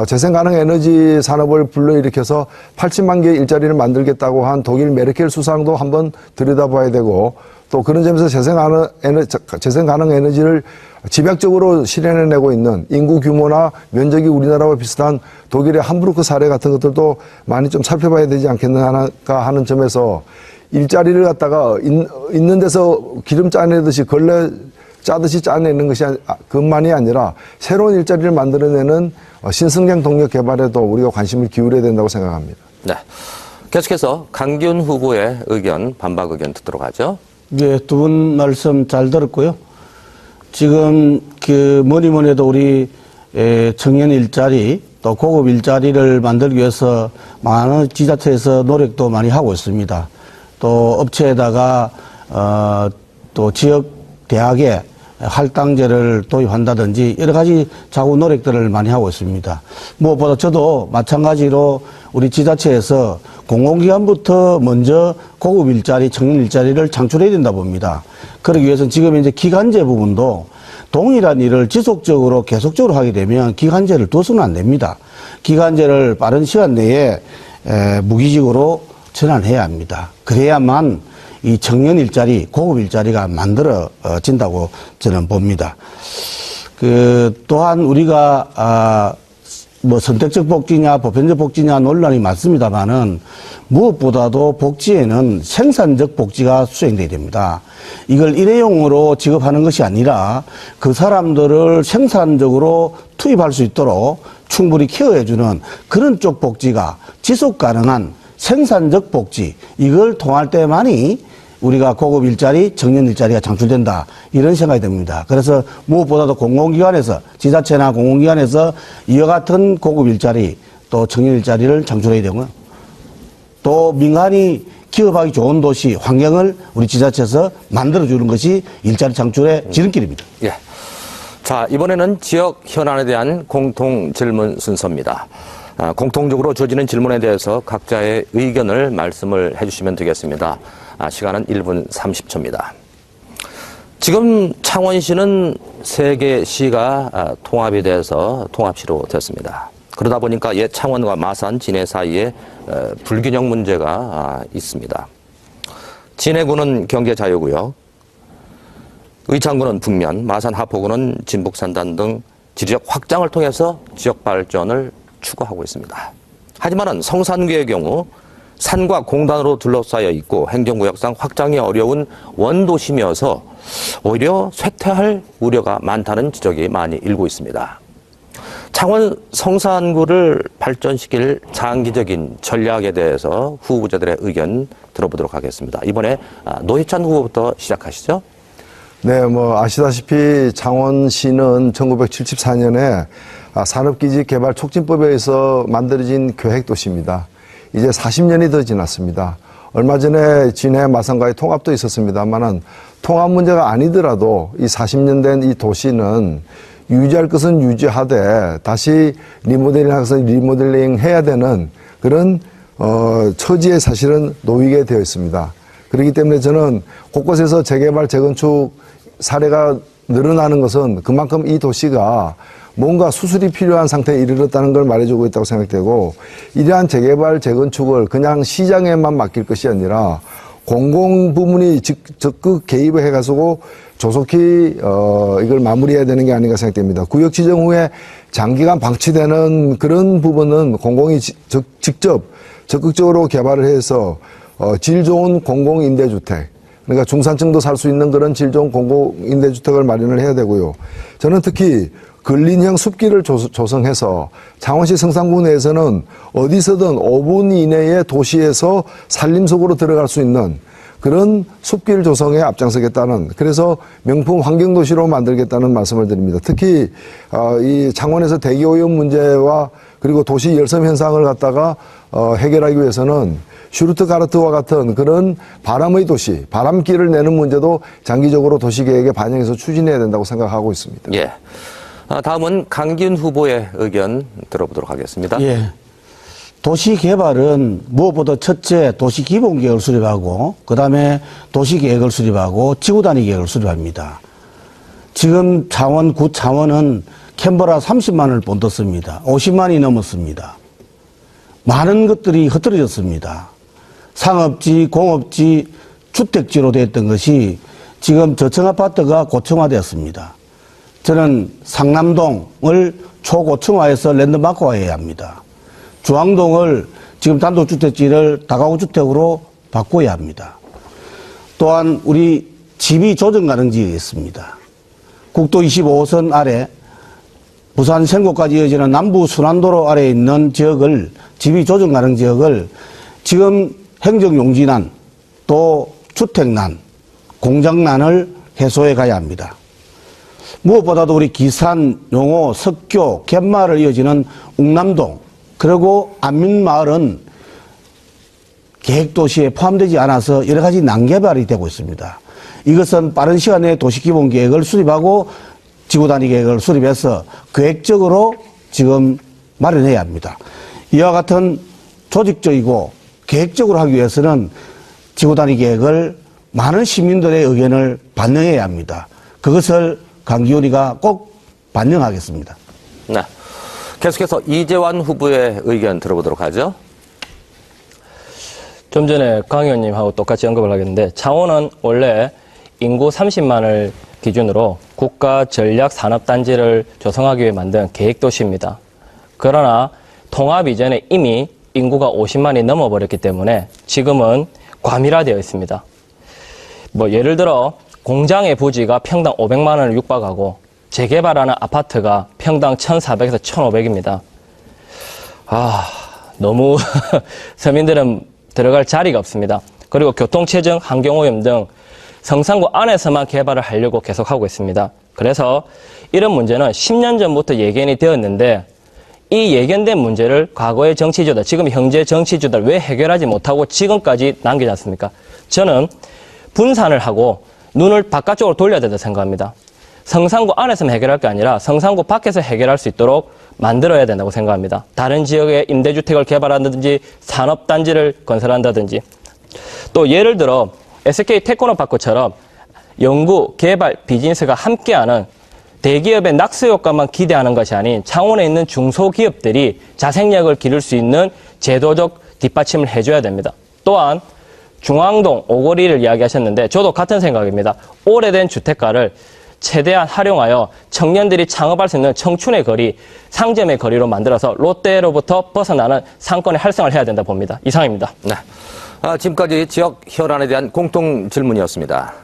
재생가능 에너지 산업을 불러일으켜서 80만 개의 일자리를 만들겠다고 한 독일 메르켈 수상도 한번 들여다봐야 되고, 또 그런 점에서 재생가능 에너지를 집약적으로 실현해내고 있는 인구 규모나 면적이 우리나라와 비슷한 독일의 함부르크 사례 같은 것들도 많이 좀 살펴봐야 되지 않겠는가 하는 점에서 일자리를 갖다가 있는 데서 기름 짜내듯이 걸레 짜듯이 짜내는 것이 그것만이 아니라 새로운 일자리를 만들어내는 신성장 동력 개발에도 우리가 관심을 기울여야 된다고 생각합니다. 네. 계속해서 강기훈 후보의 의견, 반박 의견 듣도록 하죠. 예, 두 분 말씀 잘 들었고요. 지금 뭐니 해도 우리 청년 일자리 또 고급 일자리를 만들기 위해서 많은 지자체에서 노력도 많이 하고 있습니다. 또 업체에다가 또 지역 대학에 할당제를 도입한다든지 여러 가지 자구 노력들을 많이 하고 있습니다. 무엇보다 저도 마찬가지로 우리 지자체에서 공공기관부터 먼저 고급 일자리, 청년 일자리를 창출해야 된다 봅니다. 그러기 위해서는 지금 이제 기간제 부분도 동일한 일을 지속적으로 계속적으로 하게 되면 기간제를 둬서는 안 됩니다. 기간제를 빠른 시간 내에 무기직으로 전환해야 합니다. 그래야만 이 청년 일자리, 고급 일자리가 만들어진다고 저는 봅니다. 또한 우리가, 선택적 복지냐, 보편적 복지냐 논란이 많습니다만은 무엇보다도 복지에는 생산적 복지가 수행돼야 됩니다. 이걸 일회용으로 지급하는 것이 아니라 그 사람들을 생산적으로 투입할 수 있도록 충분히 케어해주는 그런 쪽 복지가 지속 가능한 생산적 복지, 이걸 통할 때만이 우리가 고급 일자리, 청년 일자리가 창출된다, 이런 생각이 듭니다. 그래서 무엇보다도 공공기관에서, 지자체나 공공기관에서 이와 같은 고급 일자리, 또 청년 일자리를 창출해야 되고요. 또 민간이 기업하기 좋은 도시, 환경을 우리 지자체에서 만들어주는 것이 일자리 창출의 지름길입니다. 예. 자, 이번에는 지역 현안에 대한 공통 질문 순서입니다. 공통적으로 주어지는 질문에 대해서 각자의 의견을 말씀을 해주시면 되겠습니다. 시간은 1분 30초입니다. 지금 창원시는 3개 시가 통합이 돼서 통합시로 됐습니다. 그러다 보니까 옛 창원과 마산, 진해 사이에 불균형 문제가 있습니다. 진해구는 경제자유구역, 의창구는 북면, 마산 하포구는 진북산단 등 지리적 확장을 통해서 지역 발전을 추구하고 있습니다. 하지만 성산구의 경우 산과 공단으로 둘러싸여 있고 행정구역상 확장이 어려운 원도심이어서 오히려 쇠퇴할 우려가 많다는 지적이 많이 일고 있습니다. 창원 성산구를 발전시킬 장기적인 전략에 대해서 후보자들의 의견 들어보도록 하겠습니다. 이번에 노회찬 후보부터 시작하시죠. 네, 아시다시피 창원시는 1974년에 산업기지 개발 촉진법에 의해서 만들어진 계획도시입니다. 이제 40년이 더 지났습니다. 얼마 전에 진해 마산과의 통합도 있었습니다만은 통합 문제가 아니더라도 이 40년 된 이 도시는 유지할 것은 유지하되 다시 리모델링할 것은 리모델링 해야 되는 그런 처지에 사실은 놓이게 되어 있습니다. 그렇기 때문에 저는 곳곳에서 재개발, 재건축 사례가 늘어나는 것은 그만큼 이 도시가 뭔가 수술이 필요한 상태에 이르렀다는 걸 말해주고 있다고 생각되고, 이러한 재개발, 재건축을 그냥 시장에만 맡길 것이 아니라 공공 부문이 적극 개입을 해가지고 조속히 이걸 마무리해야 되는 게 아닌가 생각됩니다. 구역 지정 후에 장기간 방치되는 그런 부분은 공공이 직접 적극적으로 개발을 해서 질 좋은 공공임대주택, 그러니까 중산층도 살 수 있는 그런 질 좋은 공공임대주택을 마련을 해야 되고요. 저는 특히 근린형 숲길을 조성해서 창원시 성산구 내에서는 어디서든 5분 이내에 도시에서 산림 속으로 들어갈 수 있는 그런 숲길 조성에 앞장서겠다는, 그래서 명품 환경도시로 만들겠다는 말씀을 드립니다. 특히 이 창원에서 대기오염 문제와 그리고 도시 열섬 현상을 갖다가 해결하기 위해서는 슈르트가르트와 같은 그런 바람의 도시, 바람길을 내는 문제도 장기적으로 도시계획에 반영해서 추진해야 된다고 생각하고 있습니다. 예. 다음은 강기훈 후보의 의견 들어보도록 하겠습니다. 예. 도시 개발은 무엇보다 첫째 도시 기본 계획을 수립하고, 그 다음에 도시 계획을 수립하고 지구 단위 계획을 수립합니다. 지금 구 차원은 캔버라 30만을 본떴습니다. 50만이 넘었습니다. 많은 것들이 흐트러졌습니다. 상업지, 공업지, 주택지로 됐던 것이 지금 저층 아파트가 고층화되었습니다. 저는 상남동을 초고층화해서 랜드마크화해야 합니다. 중앙동을 지금 단독주택지를 다가구 주택으로 바꿔야 합니다. 또한 우리 집이 조정 가능 지역이 있습니다. 국도 25호선 아래 부산 생고까지 이어지는 남부 순환도로 아래에 있는 지역을 집이 조정 가능 지역을 지금 행정용지난 또 주택난 공장난을 해소해 가야 합니다. 무엇보다도 우리 기산, 용호, 석교, 갯마을을 이어지는 웅남동 그리고 안민마을은 계획도시에 포함되지 않아서 여러 가지 난개발이 되고 있습니다. 이것은 빠른 시간 내에 도시기본계획을 수립하고 지구단위 계획을 수립해서 계획적으로 지금 마련해야 합니다. 이와 같은 조직적이고 계획적으로 하기 위해서는 지구단위 계획을 많은 시민들의 의견을 반영해야 합니다. 그것을 강기훈이가 꼭 반영하겠습니다. 네. 계속해서 이재환 후보의 의견 들어보도록 하죠. 좀 전에 강 의원님하고 똑같이 언급을 하겠는데 창원은 원래 인구 30만을 기준으로 국가 전략 산업단지를 조성하기 위해 만든 계획도시입니다. 그러나 통합 이전에 이미 인구가 50만이 넘어버렸기 때문에 지금은 과밀화되어 있습니다. 뭐 예를 들어 공장의 부지가 평당 500만 원을 육박하고 재개발하는 아파트가 평당 1,400에서 1,500입니다. 너무 서민들은 들어갈 자리가 없습니다. 그리고 교통체증, 환경오염 등 성산구 안에서만 개발을 하려고 계속하고 있습니다. 그래서 이런 문제는 10년 전부터 예견이 되었는데 이 예견된 문제를 과거의 정치주들, 지금 현재 정치주들 왜 해결하지 못하고 지금까지 남기지 않습니까? 저는 분산을 하고 눈을 바깥쪽으로 돌려야 된다고 생각합니다. 성산구 안에서만 해결할 게 아니라 성산구 밖에서 해결할 수 있도록 만들어야 된다고 생각합니다. 다른 지역에 임대주택을 개발한다든지 산업단지를 건설한다든지 또 예를 들어 SK 테크노파크처럼 연구, 개발, 비즈니스가 함께하는 대기업의 낙수 효과만 기대하는 것이 아닌 창원에 있는 중소기업들이 자생력을 기를 수 있는 제도적 뒷받침을 해줘야 됩니다. 또한 중앙동 오거리를 이야기하셨는데 저도 같은 생각입니다. 오래된 주택가를 최대한 활용하여 청년들이 창업할 수 있는 청춘의 거리, 상점의 거리로 만들어서 롯데로부터 벗어나는 상권의 활성화를 해야 된다 봅니다. 이상입니다. 네. 지금까지 지역 현안에 대한 공통 질문이었습니다.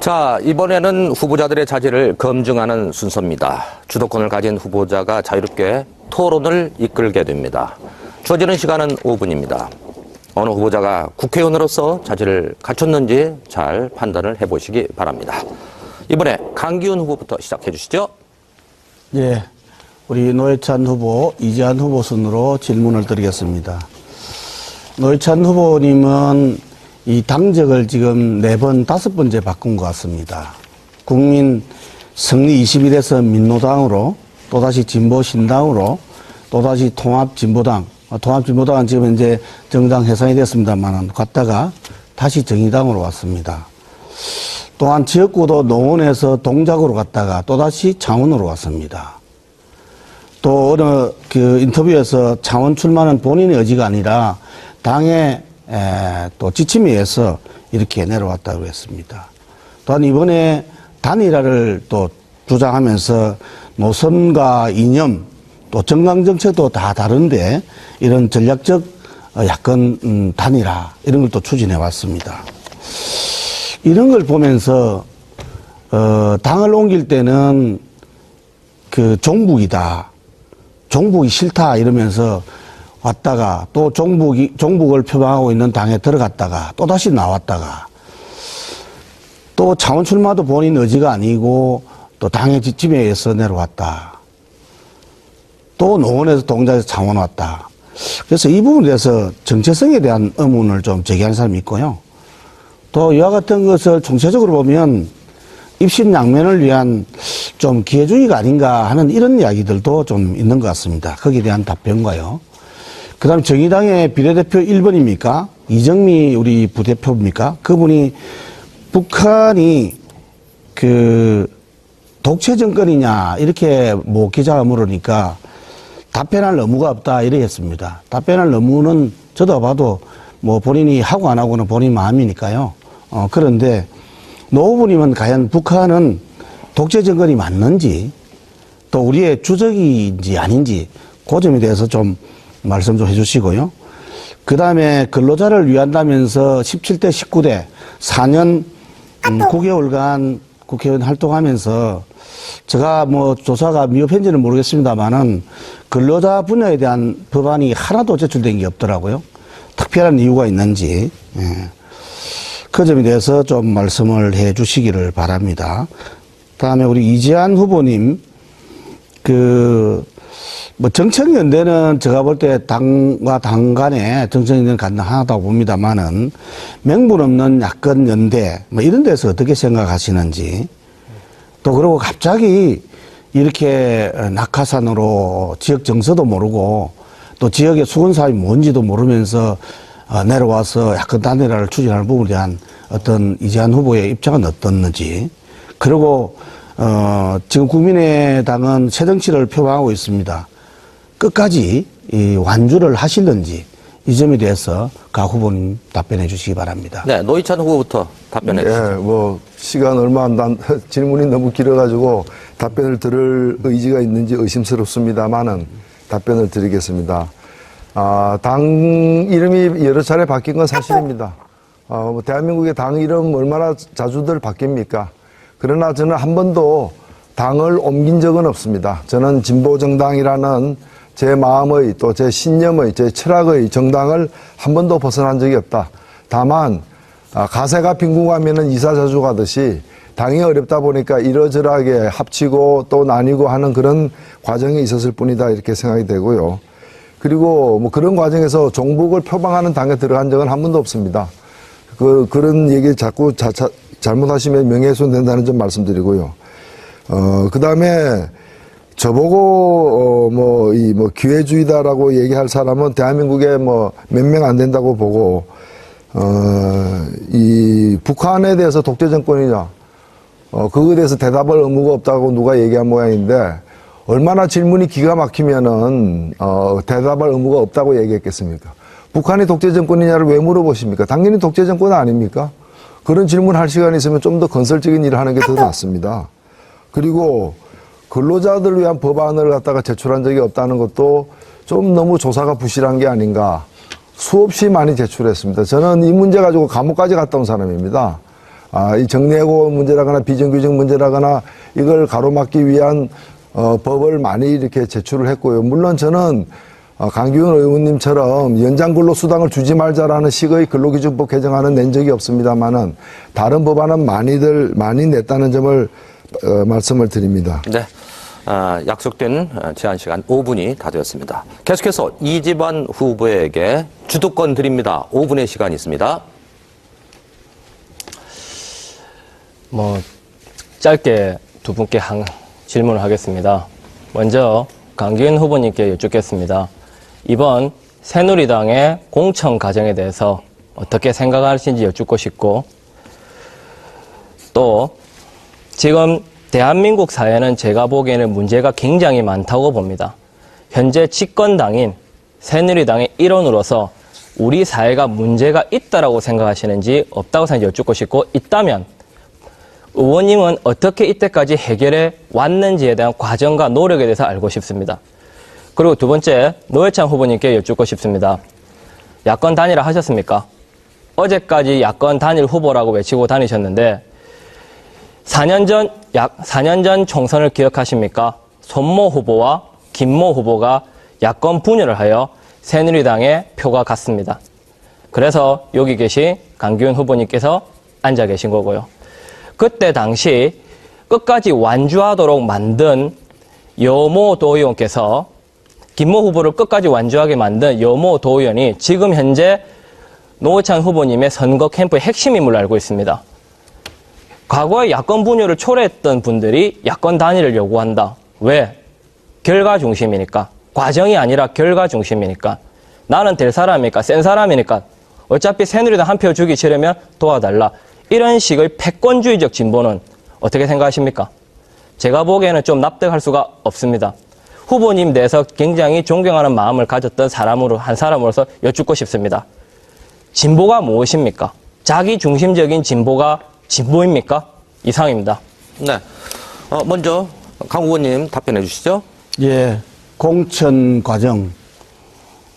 자, 이번에는 후보자들의 자질을 검증하는 순서입니다. 주도권을 가진 후보자가 자유롭게 토론을 이끌게 됩니다. 주어지는 시간은 5분입니다. 어느 후보자가 국회의원으로서 자질을 갖췄는지 잘 판단을 해보시기 바랍니다. 이번에 강기훈 후보부터 시작해 주시죠. 예, 우리 노회찬 후보, 이재환 후보 순으로 질문을 드리겠습니다. 노회찬 후보님은 이 당적을 지금 4번, 5번째 바꾼 것 같습니다. 국민 승리 21에서 민노당으로 또다시 진보신당으로 또다시 통합진보당, 통합진보당은 지금 현재 정당 해산이 됐습니다만 갔다가 다시 정의당으로 왔습니다. 또한 지역구도 농원에서 동작으로 갔다가 또다시 창원으로 왔습니다. 또 어느 인터뷰에서 창원 출마는 본인의 의지가 아니라 당의 또 지침에 의해서 이렇게 내려왔다고 했습니다. 또한 이번에 단일화를 또 주장하면서 노선과 이념 또 정강정책도 다 다른데 이런 전략적 약간 단일화 이런 걸 또 추진해 왔습니다. 이런 걸 보면서 당을 옮길 때는 종북이다, 종북이 싫다 이러면서 왔다가 또 종북을 표방하고 있는 당에 들어갔다가 또 다시 나왔다가 또 창원 출마도 본인 의지가 아니고 또 당의 지침에 의해서 내려왔다. 또 농원에서 동작에서 창원 왔다. 그래서 이 부분에 대해서 정체성에 대한 의문을 좀 제기하는 사람이 있고요. 또 이와 같은 것을 총체적으로 보면 입신양면을 위한 좀 기회주의가 아닌가 하는 이런 이야기들도 좀 있는 것 같습니다. 거기에 대한 답변과요. 그 다음 정의당의 비례대표 1번입니까? 이정미 우리 부대표입니까? 그분이 북한이 그 독재 정권이냐 이렇게 뭐 기자가 물으니까 답변할 의무가 없다 이렇게 했습니다. 답변할 의무는 저도 봐도 뭐 본인이 하고 안 하고는 본인 마음이니까요. 그런데 노 후보님은 과연 북한은 독재 정권이 맞는지 또 우리의 주적인지 아닌지 그 점에 대해서 좀 말씀 좀 해주시고요. 그 다음에 근로자를 위한다면서 17대 19대 4년 9개월간 국회의원 활동하면서 제가 뭐 조사가 미흡한지는 모르겠습니다만은 근로자 분야에 대한 법안이 하나도 제출된 게 없더라고요. 특별한 이유가 있는지. 예. 그 점에 대해서 좀 말씀을 해 주시기를 바랍니다. 다음에 우리 이재한 후보님, 뭐 정책연대는 제가 볼 때 당과 당 간에 정책연대는 가능하다고 봅니다만은 명분 없는 야권 연대, 뭐 이런 데서 어떻게 생각하시는지 또 그리고 갑자기 이렇게 낙하산으로 지역 정서도 모르고 또 지역의 수건사업이 뭔지도 모르면서 내려와서 야권 단일화를 추진하는 부분에 대한 어떤 이재한 후보의 입장은 어떻는지 그리고 지금 국민의당은 새정치를 표방하고 있습니다. 끝까지 이 완주를 하실는지 이 점에 대해서 각 후보님 답변해 주시기 바랍니다. 네, 노회찬 후보부터 답변해 주시죠. 예, 뭐 시간 얼마 안 난 질문이 너무 길어가지고 답변을 들을 의지가 있는지 의심스럽습니다만은 답변을 드리겠습니다. 당 이름이 여러 차례 바뀐 건 사실입니다. 뭐 대한민국의 당 이름 얼마나 자주들 바뀝니까? 그러나 저는 한 번도 당을 옮긴 적은 없습니다. 저는 진보정당이라는 제 마음의 또 제 신념의 제 철학의 정당을 한 번도 벗어난 적이 없다. 다만 가세가 빈궁하면은 이사자주 가듯이 당이 어렵다 보니까 이러저러하게 합치고 또 나뉘고 하는 그런 과정이 있었을 뿐이다 이렇게 생각이 되고요. 그리고 뭐 그런 과정에서 종북을 표방하는 당에 들어간 적은 한 번도 없습니다. 그런 얘기 자꾸 잘못하시면 명예훼손 된다는 점 말씀드리고요. 그 다음에 저보고 기회주의다라고 얘기할 사람은 대한민국에 뭐 몇 명 안 된다고 보고 이 북한에 대해서 독재 정권이냐 그거에 대해서 대답할 의무가 없다고 누가 얘기한 모양인데 얼마나 질문이 기가 막히면은 대답할 의무가 없다고 얘기했겠습니까? 북한이 독재 정권이냐를 왜 물어보십니까? 당연히 독재 정권 아닙니까? 그런 질문할 시간이 있으면 좀 더 건설적인 일을 하는 게 더 낫습니다. 그리고 근로자들을 위한 법안을 갖다가 제출한 적이 없다는 것도 좀 너무 조사가 부실한 게 아닌가. 수없이 많이 제출했습니다. 저는 이 문제 가지고 감옥까지 갔다 온 사람입니다. 이 정리해고 문제라거나 비정규직 문제라거나 이걸 가로막기 위한 법을 많이 이렇게 제출을 했고요. 물론 저는 강기훈 의원님처럼 연장 근로수당을 주지 말자라는 식의 근로기준법 개정안은 낸 적이 없습니다만은 다른 법안은 많이 냈다는 점을 말씀을 드립니다. 네. 약속된 제한 시간 5분이 다 되었습니다. 계속해서 이지반 후보에게 주도권 드립니다. 5분의 시간이 있습니다. 짧게 두 분께 질문을 하겠습니다. 먼저 강기훈 후보님께 여쭙겠습니다. 이번 새누리당의 공천 과정에 대해서 어떻게 생각하시는지 여쭙고 싶고 또 지금 대한민국 사회는 제가 보기에는 문제가 굉장히 많다고 봅니다. 현재 집권당인 새누리당의 일원으로서 우리 사회가 문제가 있다라고 생각하시는지 없다고 생각하시는지 여쭙고 싶고 있다면 의원님은 어떻게 이때까지 해결해 왔는지에 대한 과정과 노력에 대해서 알고 싶습니다. 그리고 두 번째 노회찬 후보님께 여쭙고 싶습니다. 야권 단일화 하셨습니까? 어제까지 야권 단일 후보라고 외치고 다니셨는데 4년 전 총선을 기억하십니까? 손모 후보와 김모 후보가 야권 분열을 하여 새누리당에 표가 갔습니다. 그래서 여기 계신 강기훈 후보님께서 앉아 계신 거고요. 그때 당시 끝까지 완주하도록 만든 여모 도의원께서 김모 후보를 끝까지 완주하게 만든 여모 도의원이 지금 현재 노회찬 후보님의 선거 캠프의 핵심 인물로 알고 있습니다. 과거에 야권 분열을 초래했던 분들이 야권 단일을 요구한다. 왜? 결과 중심이니까. 과정이 아니라 결과 중심이니까. 나는 될 사람이니까, 센 사람이니까. 어차피 새누리당 한 표 주기 싫으면 도와달라. 이런 식의 패권주의적 진보는 어떻게 생각하십니까? 제가 보기에는 좀 납득할 수가 없습니다. 후보님 내에서 굉장히 존경하는 마음을 가졌던 한 사람으로서 여쭙고 싶습니다. 진보가 무엇입니까? 자기 중심적인 진보가 진보입니까? 이상입니다. 네. 먼저 강 의원님 답변해 주시죠. 예, 공천 과정.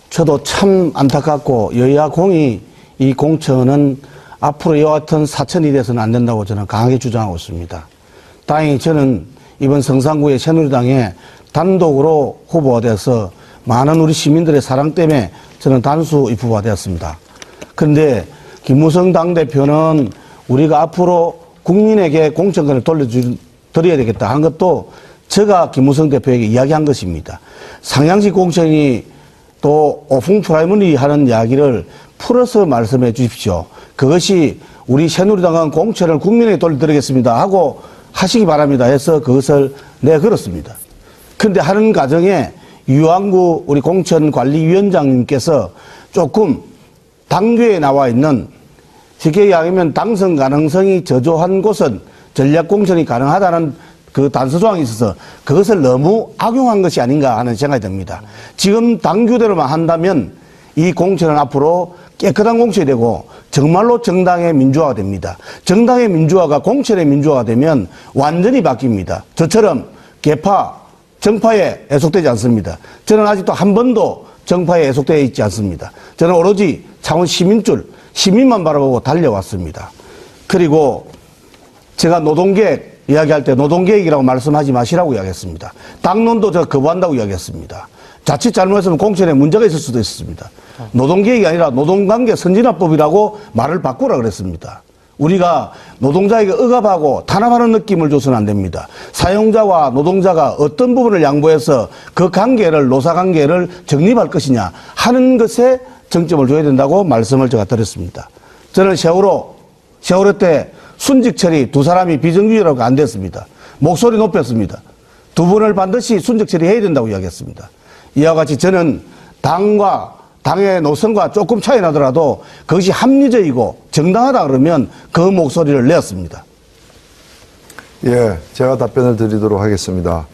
저도 참 안타깝고 여야 공이 이 공천은 앞으로 이와 같은 사천이 돼서는 안 된다고 저는 강하게 주장하고 있습니다. 다행히 저는 이번 성산구의 새누리당에 단독으로 후보가 돼서 많은 우리 시민들의 사랑 때문에 저는 단수 입후보가 되었습니다. 그런데 김무성 당대표는 우리가 앞으로 국민에게 공천권을 돌려드려야 되겠다 한 것도 제가 김무성 대표에게 이야기한 것입니다. 상향식 공천이 또 오풍 프라이머리 하는 이야기를 풀어서 말씀해 주십시오. 그것이 우리 새누리당은 공천을 국민에게 돌려드리겠습니다 하고 하시기 바랍니다 해서 그것을 내걸었습니다. 그런데 하는 과정에 유한구 우리 공천관리위원장님께서 조금 당규에 나와 있는 쉽게 이야기하면 당선 가능성이 저조한 곳은 전략공천이 가능하다는 그 단서조항이 있어서 그것을 너무 악용한 것이 아닌가 하는 생각이 듭니다. 지금 당규대로만 한다면 이 공천은 앞으로 깨끗한 공천이 되고 정말로 정당의 민주화가 됩니다. 정당의 민주화가 공천의 민주화가 되면 완전히 바뀝니다. 저처럼 개파, 정파에 애속되지 않습니다. 저는 아직도 한 번도 정파에 애속되어 있지 않습니다. 저는 오로지 창원 시민줄, 시민만 바라보고 달려왔습니다. 그리고 제가 노동계획 이야기할 때 노동계획이라고 말씀하지 마시라고 이야기했습니다. 당론도 제가 거부한다고 이야기했습니다. 자칫 잘못했으면 공천에 문제가 있을 수도 있습니다. 노동계획이 아니라 노동관계 선진화법이라고 말을 바꾸라 그랬습니다. 우리가 노동자에게 억압하고 탄압하는 느낌을 줘서는 안 됩니다. 사용자와 노동자가 어떤 부분을 양보해서 그 관계를, 노사관계를 정립할 것이냐 하는 것에 정점을 줘야 된다고 말씀을 제가 드렸습니다. 저는 세월호 때 순직 처리 두 사람이 비정규직이라고 안 됐습니다. 목소리 높였습니다. 두 분을 반드시 순직 처리해야 된다고 이야기했습니다. 이와 같이 저는 당의 노선과 조금 차이 나더라도 그것이 합리적이고 정당하다 그러면 그 목소리를 내었습니다. 예, 제가 답변을 드리도록 하겠습니다.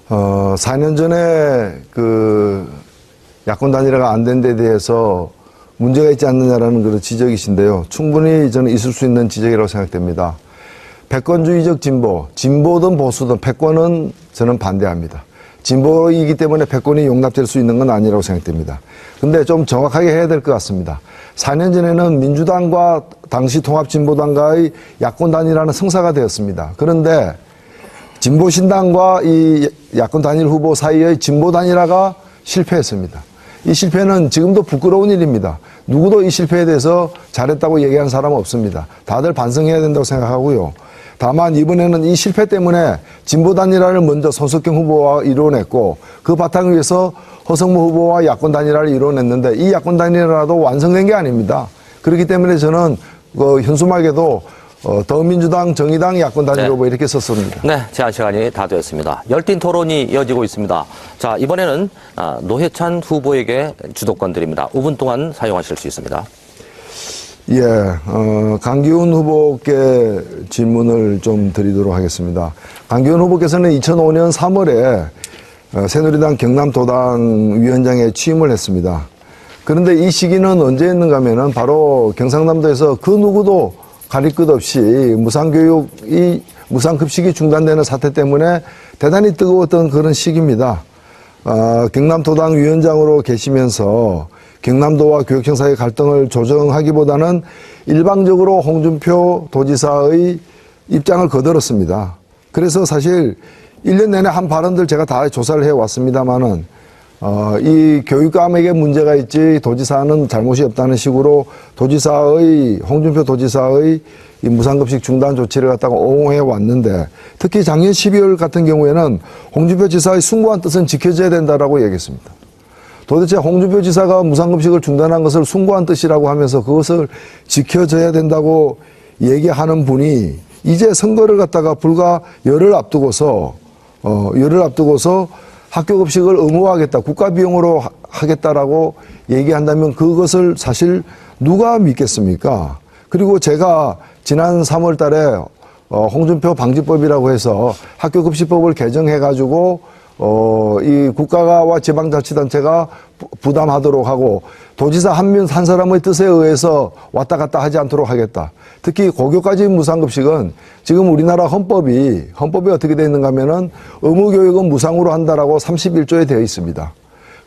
4년 전에 그 야권 단일화가 안 된 데 대해서 문제가 있지 않느냐라는 그런 지적이신데요. 충분히 저는 있을 수 있는 지적이라고 생각됩니다. 패권주의적 진보, 진보든 보수든 패권은 저는 반대합니다. 진보이기 때문에 패권이 용납될 수 있는 건 아니라고 생각됩니다. 근데 좀 정확하게 해야 될 것 같습니다. 4년 전에는 민주당과 당시 통합진보당과의 야권 단일화는 성사가 되었습니다. 그런데 진보신당과 이 야권 단일 후보 사이의 진보 단일화가 실패했습니다. 이 실패는 지금도 부끄러운 일입니다. 누구도 이 실패에 대해서 잘했다고 얘기하는 사람은 없습니다. 다들 반성해야 된다고 생각하고요. 다만 이번에는 이 실패 때문에 진보 단일화를 먼저 손석경 후보와 이뤄냈고 그 바탕 위에서 허성무 후보와 야권 단일화를 이뤄냈는데 이 야권 단일화도 완성된 게 아닙니다. 그렇기 때문에 저는 현수막에도 더민주당, 정의당, 야권 단일 후보 이렇게 썼습니다. 네, 제한 시간이 다 되었습니다. 열띤 토론이 이어지고 있습니다. 자, 이번에는 노회찬 후보에게 주도권 드립니다. 5분 동안 사용하실 수 있습니다. 예, 강기훈 후보께 질문을 좀 드리도록 하겠습니다. 강기훈 후보께서는 2005년 3월에 새누리당 경남도당 위원장에 취임을 했습니다. 그런데 이 시기는 언제였는가 하면은 바로 경상남도에서 그 누구도 가릴 것 없이 무상급식이 중단되는 사태 때문에 대단히 뜨거웠던 그런 시기입니다. 경남도당 위원장으로 계시면서 경남도와 교육청 사이의 갈등을 조정하기보다는 일방적으로 홍준표 도지사의 입장을 거들었습니다. 그래서 사실 1년 내내 한 발언들 제가 다 조사를 해왔습니다만은 이 교육감에게 문제가 있지 도지사는 잘못이 없다는 식으로 홍준표 도지사의 이 무상급식 중단 조치를 갖다가 옹호해 왔는데 특히 작년 12월 같은 경우에는 홍준표 지사의 숭고한 뜻은 지켜져야 된다라고 얘기했습니다. 도대체 홍준표 지사가 무상급식을 중단한 것을 숭고한 뜻이라고 하면서 그것을 지켜져야 된다고 얘기하는 분이 이제 선거를 갖다가 불과 열흘 앞두고서 학교 급식을 의무화하겠다, 국가 비용으로 하겠다라고 얘기한다면 그것을 사실 누가 믿겠습니까? 그리고 제가 지난 3월 달에 홍준표 방지법이라고 해서 학교급식법을 개정해가지고 이 국가와 지방자치단체가 부담하도록 하고 도지사 한 사람의 뜻에 의해서 왔다 갔다 하지 않도록 하겠다. 특히 고교까지 무상급식은 지금 우리나라 헌법이 어떻게 되어 있는가 하면은 의무교육은 무상으로 한다라고 31조에 되어 있습니다.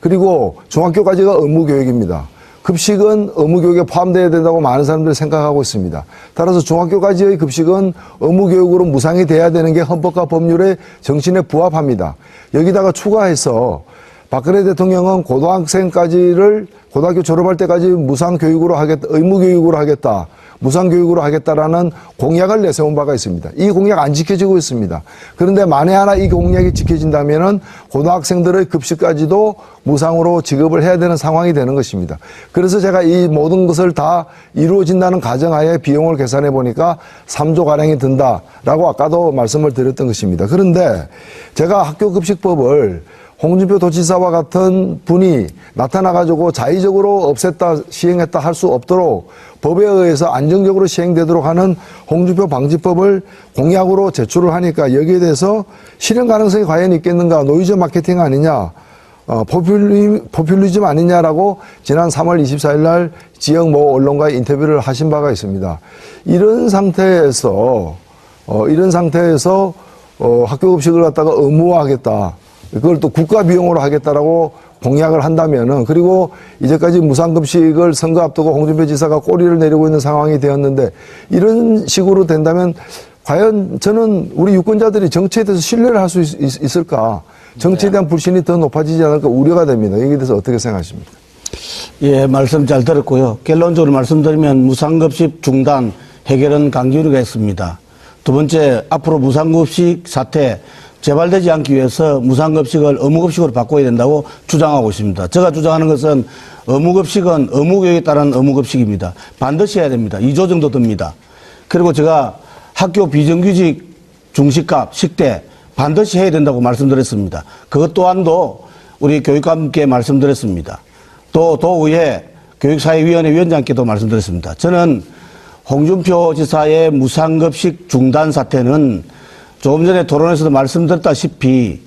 그리고 중학교까지가 의무교육입니다. 급식은 의무교육에 포함되어야 된다고 많은 사람들이 생각하고 있습니다. 따라서 중학교까지의 급식은 의무교육으로 무상이 돼야 되는 게 헌법과 법률의 정신에 부합합니다. 여기다가 추가해서 박근혜 대통령은 고등학교 졸업할 때까지 무상교육으로 하겠다, 의무교육으로 하겠다, 무상교육으로 하겠다라는 공약을 내세운 바가 있습니다. 이 공약 안 지켜지고 있습니다. 그런데 만에 하나 이 공약이 지켜진다면은 고등학생들의 급식까지도 무상으로 지급을 해야 되는 상황이 되는 것입니다. 그래서 제가 이 모든 것을 다 이루어진다는 가정하에 비용을 계산해 보니까 3조가량이 든다라고 아까도 말씀을 드렸던 것입니다. 그런데 제가 학교급식법을 홍준표 도지사와 같은 분이 나타나가지고 자의적으로 없앴다, 시행했다 할 수 없도록 법에 의해서 안정적으로 시행되도록 하는 홍준표 방지법을 공약으로 제출을 하니까 여기에 대해서 실현 가능성이 과연 있겠는가, 노이즈 마케팅 아니냐, 포퓰리즘 아니냐라고 지난 3월 24일 날 지역 모 언론과의 인터뷰를 하신 바가 있습니다. 이런 상태에서 학교급식을 갖다가 의무화하겠다. 그걸 또 국가 비용으로 하겠다라고 공약을 한다면은, 그리고 이제까지 무상급식을 선거 앞두고 홍준표 지사가 꼬리를 내리고 있는 상황이 되었는데, 이런 식으로 된다면 과연 저는 우리 유권자들이 정치에 대해서 신뢰를 할 수 있을까? 정치에 대한 불신이 더 높아지지 않을까 우려가 됩니다. 여기에 대해서 어떻게 생각하십니까? 예, 말씀 잘 들었고요. 결론적으로 말씀드리면 무상급식 중단 해결은 강기훈이가 했습니다. 두 번째, 앞으로 무상급식 사태 재발되지 않기 위해서 무상급식을 의무급식으로 바꿔야 된다고 주장하고 있습니다. 제가 주장하는 것은 의무급식은 의무교육에 따른 의무급식입니다. 반드시 해야 됩니다. 2조 정도 듭니다. 그리고 제가 학교 비정규직 중식값, 식대 반드시 해야 된다고 말씀드렸습니다. 그것 또한도 우리 교육감께 말씀드렸습니다. 또 도의회 교육사회위원회 위원장께도 말씀드렸습니다. 저는 홍준표 지사의 무상급식 중단 사태는 조금 전에 토론에서도 말씀드렸다시피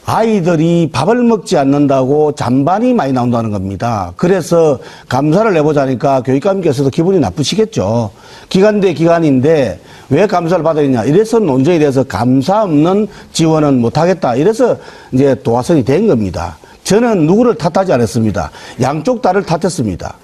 아이들이 밥을 먹지 않는다고 잔반이 많이 나온다는 겁니다. 그래서 감사를 해보자니까 교육감께서도 기분이 나쁘시겠죠. 기간 대 기간인데 왜 감사를 받아야 되냐. 이래서 논쟁에 대해서 감사 없는 지원은 못하겠다. 이래서 이제 도화선이 된 겁니다. 저는 누구를 탓하지 않았습니다. 양쪽 다를 탓했습니다.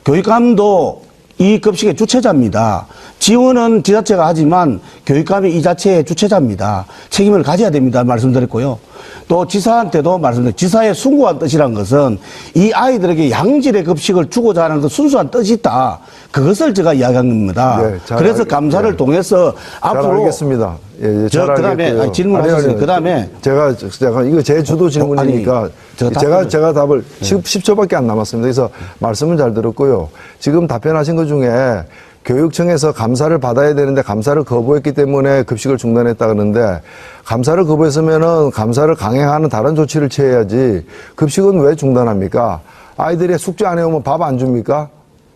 교육감도 이 급식의 주체자입니다. 지원은 지자체가 하지만 교육감이 이 자체의 주체자입니다. 책임을 가져야 됩니다. 말씀드렸고요. 또 지사한테도 말씀드렸죠. 지사의 숭고한 뜻이란 것은 이 아이들에게 양질의 급식을 주고자 하는 그 순수한 뜻이 있다. 그것을 제가 이야기한 겁니다. 네, 그래서 감사를 통해서 앞으로 알겠습니다. 예, 저 그다음에 질문하셨어요. 그다음에 제가 이거 제 주도 질문이니까 제가 답을 10초밖에 안 남았습니다. 그래서 말씀은 잘 들었고요. 지금 답변하신 것 중에 교육청에서 감사를 받아야 되는데 감사를 거부했기 때문에 급식을 중단했다 그러는데, 감사를 거부했으면은 감사를 강행하는 다른 조치를 취해야지 급식은 왜 중단합니까? 아이들이 숙제 안 해오면 밥 안 줍니까?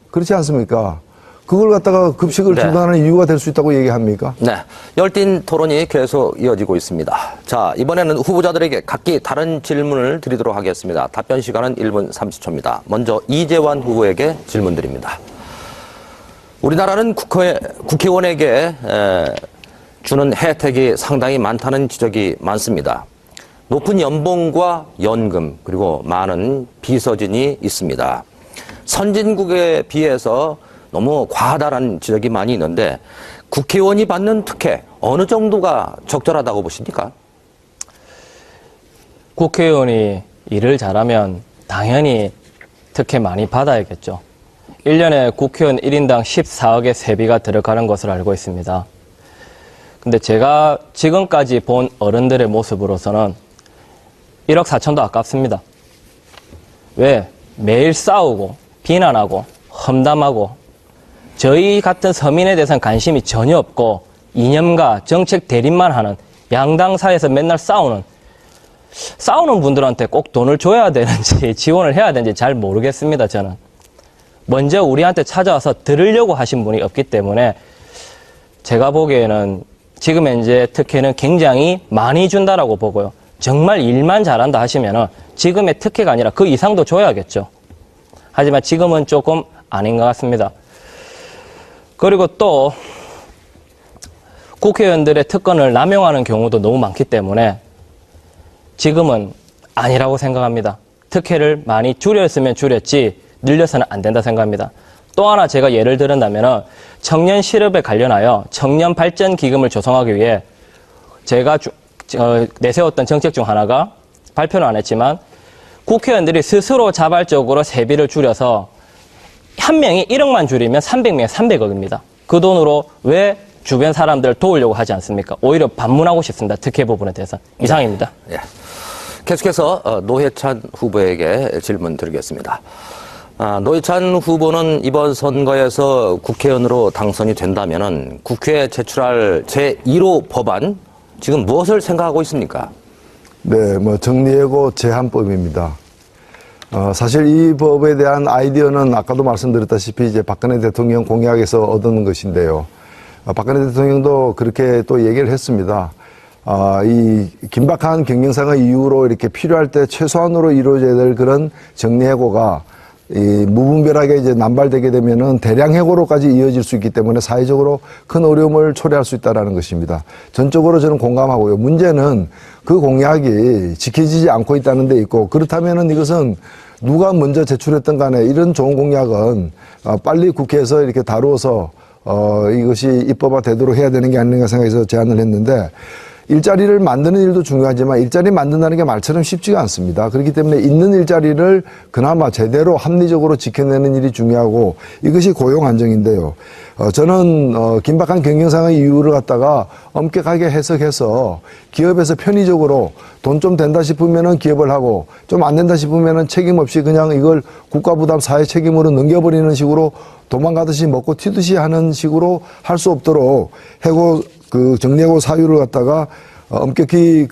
그렇지 않습니까? 그걸 갖다가 급식을 중단하는 이유가 될 수 있다고 얘기합니까? 네. 열띤 토론이 계속 이어지고 있습니다. 자, 이번에는 후보자들에게 각기 다른 질문을 드리도록 하겠습니다. 답변 시간은 1분 30초입니다. 먼저 이재환 후보에게 질문 드립니다. 우리나라는 국회의원에게 주는 혜택이 상당히 많다는 지적이 많습니다. 높은 연봉과 연금, 그리고 많은 비서진이 있습니다. 선진국에 비해서 너무 과하다는 지적이 많이 있는데, 국회의원이 받는 특혜 어느 정도가 적절하다고 보십니까? 국회의원이 일을 잘하면 당연히 특혜 많이 받아야겠죠. 1년에 국회의원 1인당 14억의 세비가 들어가는 것으로 알고 있습니다. 근데 제가 지금까지 본 어른들의 모습으로서는 1억 4천도 아깝습니다. 왜? 매일 싸우고 비난하고 험담하고 저희 같은 서민에 대해서는 관심이 전혀 없고 이념과 정책 대립만 하는 양당 사이에서 맨날 싸우는 분들한테 꼭 돈을 줘야 되는지 지원을 해야 되는지 잘 모르겠습니다. 저는 먼저 우리한테 찾아와서 들으려고 하신 분이 없기 때문에 제가 보기에는 지금 현재 특혜는 굉장히 많이 준다라고 보고요. 정말 일만 잘한다 하시면은 지금의 특혜가 아니라 그 이상도 줘야겠죠. 하지만 지금은 조금 아닌 것 같습니다. 그리고 또 국회의원들의 특권을 남용하는 경우도 너무 많기 때문에 지금은 아니라고 생각합니다. 특혜를 많이 줄였으면 줄였지 늘려서는 안 된다 생각합니다. 또 하나 제가 예를 들었다면 청년 실업에 관련하여 청년 발전 기금을 조성하기 위해 제가 내세웠던 정책 중 하나가 발표는 안 했지만 국회의원들이 스스로 자발적으로 세비를 줄여서 한 명이 1억만 줄이면 300명에 300억입니다. 그 돈으로 왜 주변 사람들을 도우려고 하지 않습니까? 오히려 반문하고 싶습니다. 특혜 부분에 대해서. 이상입니다. 예. 계속해서 노회찬 후보에게 질문 드리겠습니다. 노회찬 후보는 이번 선거에서 국회의원으로 당선이 된다면은 국회에 제출할 제1호 법안 지금 무엇을 생각하고 있습니까? 네, 정리해고 제한법입니다. 사실 이 법에 대한 아이디어는 아까도 말씀드렸다시피 이제 박근혜 대통령 공약에서 얻은 것인데요. 박근혜 대통령도 그렇게 또 얘기를 했습니다. 이 긴박한 경영상의 이유로 이렇게 필요할 때 최소한으로 이루어져야 될 그런 정리해고가 이 무분별하게 이제 남발되게 되면은 대량 해고로까지 이어질 수 있기 때문에 사회적으로 큰 어려움을 초래할 수 있다라는 것입니다. 전적으로 저는 공감하고요. 문제는 그 공약이 지켜지지 않고 있다는 데 있고, 그렇다면은 이것은 누가 먼저 제출했던 간에 이런 좋은 공약은 빨리 국회에서 이렇게 다루어서 이것이 입법화 되도록 해야 되는 게 아닌가 생각해서 제안을 했는데, 일자리를 만드는 일도 중요하지만 일자리 만든다는 게 말처럼 쉽지가 않습니다. 그렇기 때문에 있는 일자리를 그나마 제대로 합리적으로 지켜내는 일이 중요하고, 이것이 고용 안정인데요. 저는 긴박한 경영상의 이유를 갖다가 엄격하게 해석해서 기업에서 편의적으로 돈 좀 된다 싶으면은 기업을 하고, 좀 안 된다 싶으면은 책임 없이 그냥 이걸 국가 부담 사회 책임으로 넘겨버리는 식으로 도망가듯이 먹고 튀듯이 하는 식으로 할 수 없도록 정리해고 사유를 갖다가 엄격히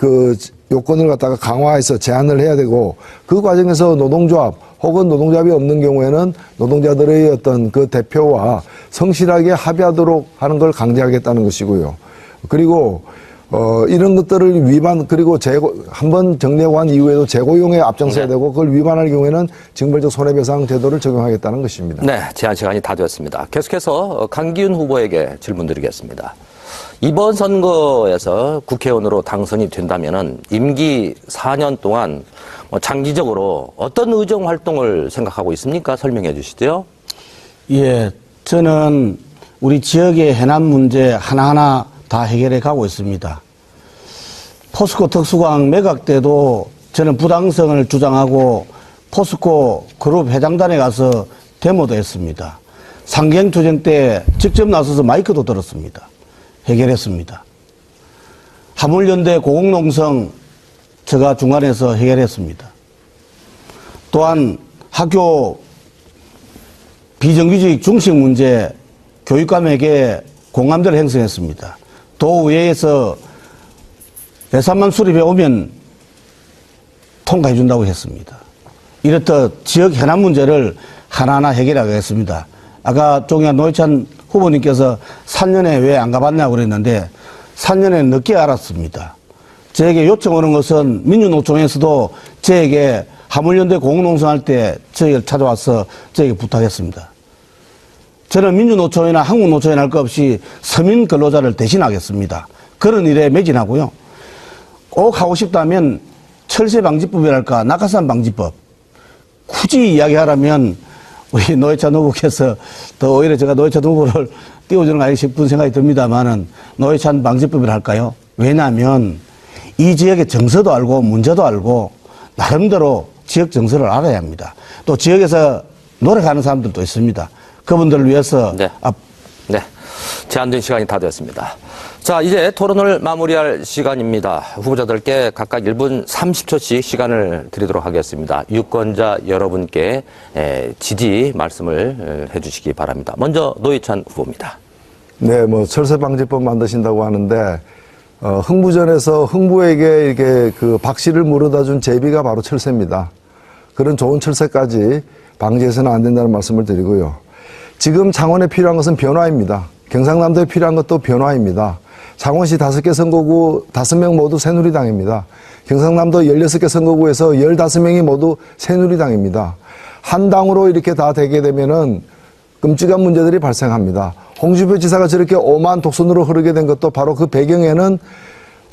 요건을 갖다가 강화해서 제한을 해야 되고, 그 과정에서 노동조합 혹은 노동조합이 없는 경우에는 노동자들의 어떤 그 대표와 성실하게 합의하도록 하는 걸 강제하겠다는 것이고요. 그리고 이런 것들을 그리고 한번 정리해고 한 이후에도 재고용에 앞장서야 되고, 그걸 위반할 경우에는 징벌적 손해배상 제도를 적용하겠다는 것입니다. 네, 제한 시간이 다 되었습니다. 계속해서 강기훈 후보에게 질문 드리겠습니다. 이번 선거에서 국회의원으로 당선이 된다면은 임기 4년 동안 장기적으로 어떤 의정 활동을 생각하고 있습니까? 설명해 주시죠. 예, 저는 우리 지역의 해남 문제 하나하나 다 해결해 가고 있습니다. 포스코 특수광 매각 때도 저는 부당성을 주장하고 포스코 그룹 회장단에 가서 데모도 했습니다. 상경투쟁 때 직접 나서서 마이크도 들었습니다. 해결했습니다. 화물연대 고공농성 제가 중간에서 해결했습니다. 또한 학교 비정규직 중식 문제 교육감에게 공감대를 형성했습니다. 도의회에서 예산만 수립해 오면 통과해 준다고 했습니다. 이렇듯 지역 현안 문제를 하나하나 해결하겠습니다. 아까 종양 노회찬 후보님께서 3년에 왜 안 가봤냐고 그랬는데 3년에 늦게 알았습니다. 저에게 요청 오는 것은 민주노총에서도 저에게 화물연대 공농성할 때 저에게 찾아와서 저에게 부탁했습니다. 저는 민주노총이나 한국노총이나 할 것 없이 서민 근로자를 대신하겠습니다. 그런 일에 매진하고요. 꼭 하고 싶다면 철새방지법이랄까 낙하산 방지법 굳이 이야기하라면 우리 노회찬 후보께서 더 오히려 제가 노회찬 후보를 띄워주는 거 아닌가 싶은 생각이 듭니다만은 노회찬 방지법을 할까요? 왜냐하면 이 지역의 정서도 알고 문제도 알고 나름대로 지역 정서를 알아야 합니다. 또 지역에서 노력하는 사람들도 있습니다. 그분들을 위해서 네. 제한된 시간이 다 되었습니다. 자, 이제 토론을 마무리할 시간입니다. 후보자들께 각각 1분 30초씩 시간을 드리도록 하겠습니다. 유권자 여러분께 지지 말씀을 해주시기 바랍니다. 먼저 노회찬 후보입니다. 네, 뭐 철새방지법 만드신다고 하는데 흥부전에서 흥부에게 이렇게 그 박씨를 물어다 준 제비가 바로 철새입니다. 그런 좋은 철새까지 방지해서는 안 된다는 말씀을 드리고요. 지금 창원에 필요한 것은 변화입니다. 경상남도에 필요한 것도 변화입니다. 창원시 5개 선거구 5명 모두 새누리당입니다. 경상남도 16개 선거구에서 15명이 모두 새누리당입니다. 한 당으로 이렇게 다 되게 되면은 끔찍한 문제들이 발생합니다. 홍준표 지사가 저렇게 오만 독선으로 흐르게 된 것도 바로 그 배경에는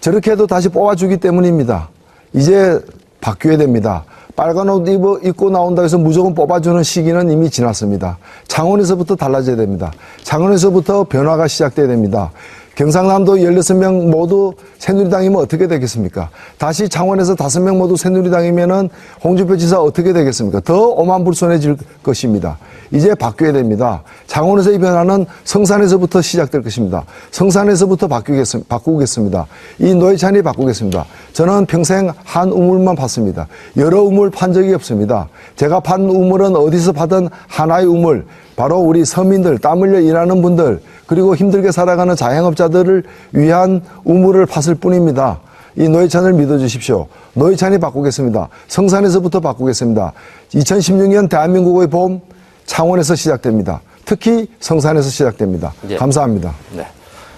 저렇게 해도 다시 뽑아주기 때문입니다. 이제 바뀌어야 됩니다. 빨간 옷 입고 나온다고 해서 무조건 뽑아주는 시기는 이미 지났습니다. 창원에서부터 달라져야 됩니다. 창원에서부터 변화가 시작돼야 됩니다. 경상남도 16명 모두 새누리당이면 어떻게 되겠습니까? 다시 창원에서 5명 모두 새누리당이면은 홍준표 지사 어떻게 되겠습니까? 더 오만불손해질 것입니다. 이제 바뀌어야 됩니다. 창원에서의 변화는 성산에서부터 시작될 것입니다. 성산에서부터 바꾸겠습니다. 이 노회찬이 바꾸겠습니다. 저는 평생 한 우물만 팠습니다. 여러 우물 판 적이 없습니다. 제가 판 우물은 어디서 파든 하나의 우물, 바로 우리 서민들, 땀 흘려 일하는 분들, 그리고 힘들게 살아가는 자영업자들을 위한 우물을 팠을 뿐입니다. 이 노회찬을 믿어주십시오. 노회찬이 바꾸겠습니다. 성산에서부터 바꾸겠습니다. 2016년 대한민국의 봄, 창원에서 시작됩니다. 특히 성산에서 시작됩니다. 예. 감사합니다. 네.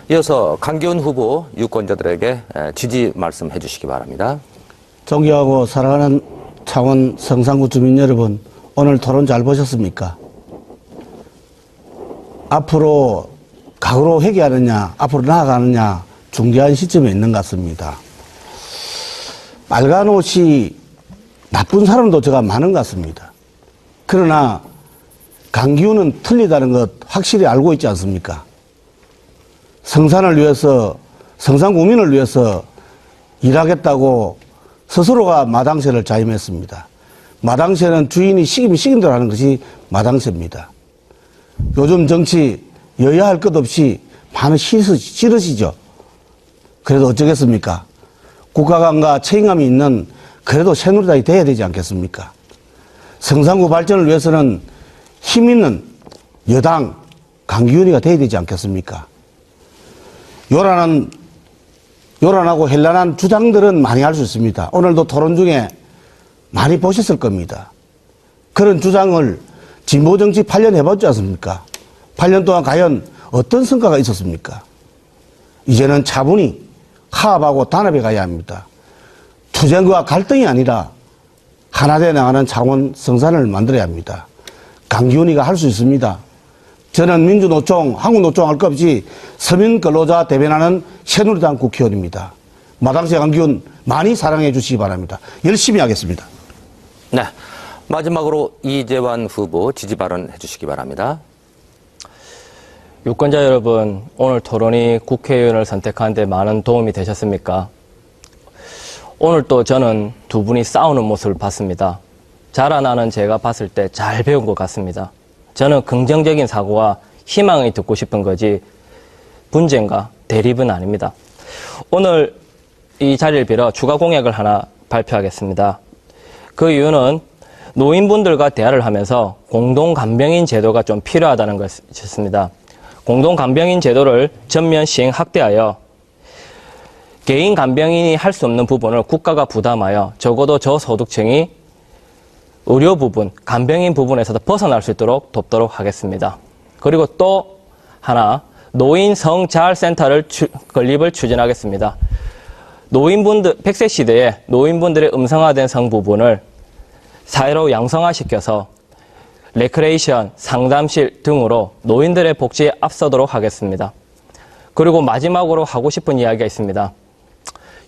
이어서 강기훈 후보 유권자들에게 지지 말씀해 주시기 바랍니다. 존경하고 사랑하는 창원 성산구 주민 여러분, 오늘 토론 잘 보셨습니까? 앞으로 각오로 회개하느냐, 앞으로 나아가느냐 중대한 시점에 있는 것 같습니다. 빨간 옷이 나쁜 사람도 제가 많은 것 같습니다. 그러나 강기훈은 틀리다는 것 확실히 알고 있지 않습니까? 성산을 위해서, 성산구민을 위해서 일하겠다고 스스로가 마당쇠를 자임했습니다. 마당쇠는 주인이 식이면 식인 대로 하는 것이 마당쇠입니다. 요즘 정치 여야 할 것 없이 많이 싫으시죠? 그래도 어쩌겠습니까? 국가감과 책임감이 있는 그래도 새누리당이 돼야 되지 않겠습니까? 성산구 발전을 위해서는 힘 있는 여당 강기훈이가 돼야 되지 않겠습니까? 요란하고 현란한 주장들은 많이 할 수 있습니다. 오늘도 토론 중에 많이 보셨을 겁니다. 그런 주장을 진보정치 8년 해봤지 않습니까? 8년 동안 과연 어떤 성과가 있었습니까? 이제는 차분히 화합하고 단합해 가야 합니다. 투쟁과 갈등이 아니라 하나 되어 나가는 창원 성산을 만들어야 합니다. 강기훈이가 할 수 있습니다. 저는 민주노총, 한국노총 할 것 없이 서민근로자 대변하는 새누리당 국회의원입니다. 마당쇠 강기훈 많이 사랑해 주시기 바랍니다. 열심히 하겠습니다. 네. 마지막으로 이재환 후보 지지 발언해 주시기 바랍니다. 유권자 여러분, 오늘 토론이 국회의원을 선택하는 데 많은 도움이 되셨습니까? 오늘 또 저는 두 분이 싸우는 모습을 봤습니다. 자라나는 제가 봤을 때 잘 배운 것 같습니다. 저는 긍정적인 사고와 희망이 듣고 싶은 거지 분쟁과 대립은 아닙니다. 오늘 이 자리를 빌어 추가 공약을 하나 발표하겠습니다. 그 이유는 노인분들과 대화를 하면서 공동간병인 제도가 좀 필요하다는 것이었습니다. 공동간병인 제도를 전면 시행 확대하여 개인 간병인이 할 수 없는 부분을 국가가 부담하여 적어도 저소득층이 의료 부분, 간병인 부분에서도 벗어날 수 있도록 돕도록 하겠습니다. 그리고 또 하나, 노인 성자활센터를 건립을 추진하겠습니다. 노인분들, 100세 시대에 노인분들의 음성화된 성 부분을 사회로 양성화시켜서 레크레이션, 상담실 등으로 노인들의 복지에 앞서도록 하겠습니다. 그리고 마지막으로 하고 싶은 이야기가 있습니다.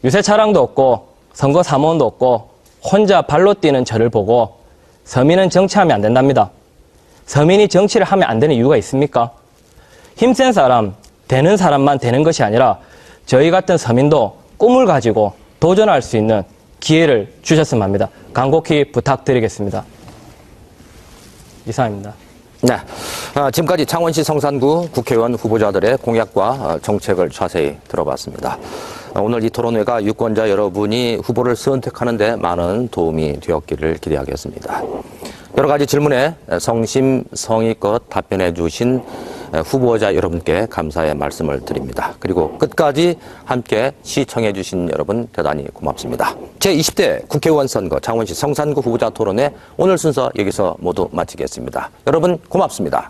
유세 차량도 없고 선거 사무원도 없고 혼자 발로 뛰는 저를 보고 서민은 정치하면 안 된답니다. 서민이 정치를 하면 안 되는 이유가 있습니까? 힘센 사람, 되는 사람만 되는 것이 아니라 저희 같은 서민도 꿈을 가지고 도전할 수 있는 기회를 주셨으면 합니다. 간곡히 부탁드리겠습니다. 이상입니다. 네. 지금까지 창원시 성산구 국회의원 후보자들의 공약과 정책을 자세히 들어봤습니다. 오늘 이 토론회가 유권자 여러분이 후보를 선택하는 데 많은 도움이 되었기를 기대하겠습니다. 여러 가지 질문에 성심성의껏 답변해 주신 후보자 여러분께 감사의 말씀을 드립니다. 그리고 끝까지 함께 시청해 주신 여러분 대단히 고맙습니다. 제20대 국회의원 선거 창원시 성산구 후보자 토론회 오늘 순서 여기서 모두 마치겠습니다. 여러분 고맙습니다.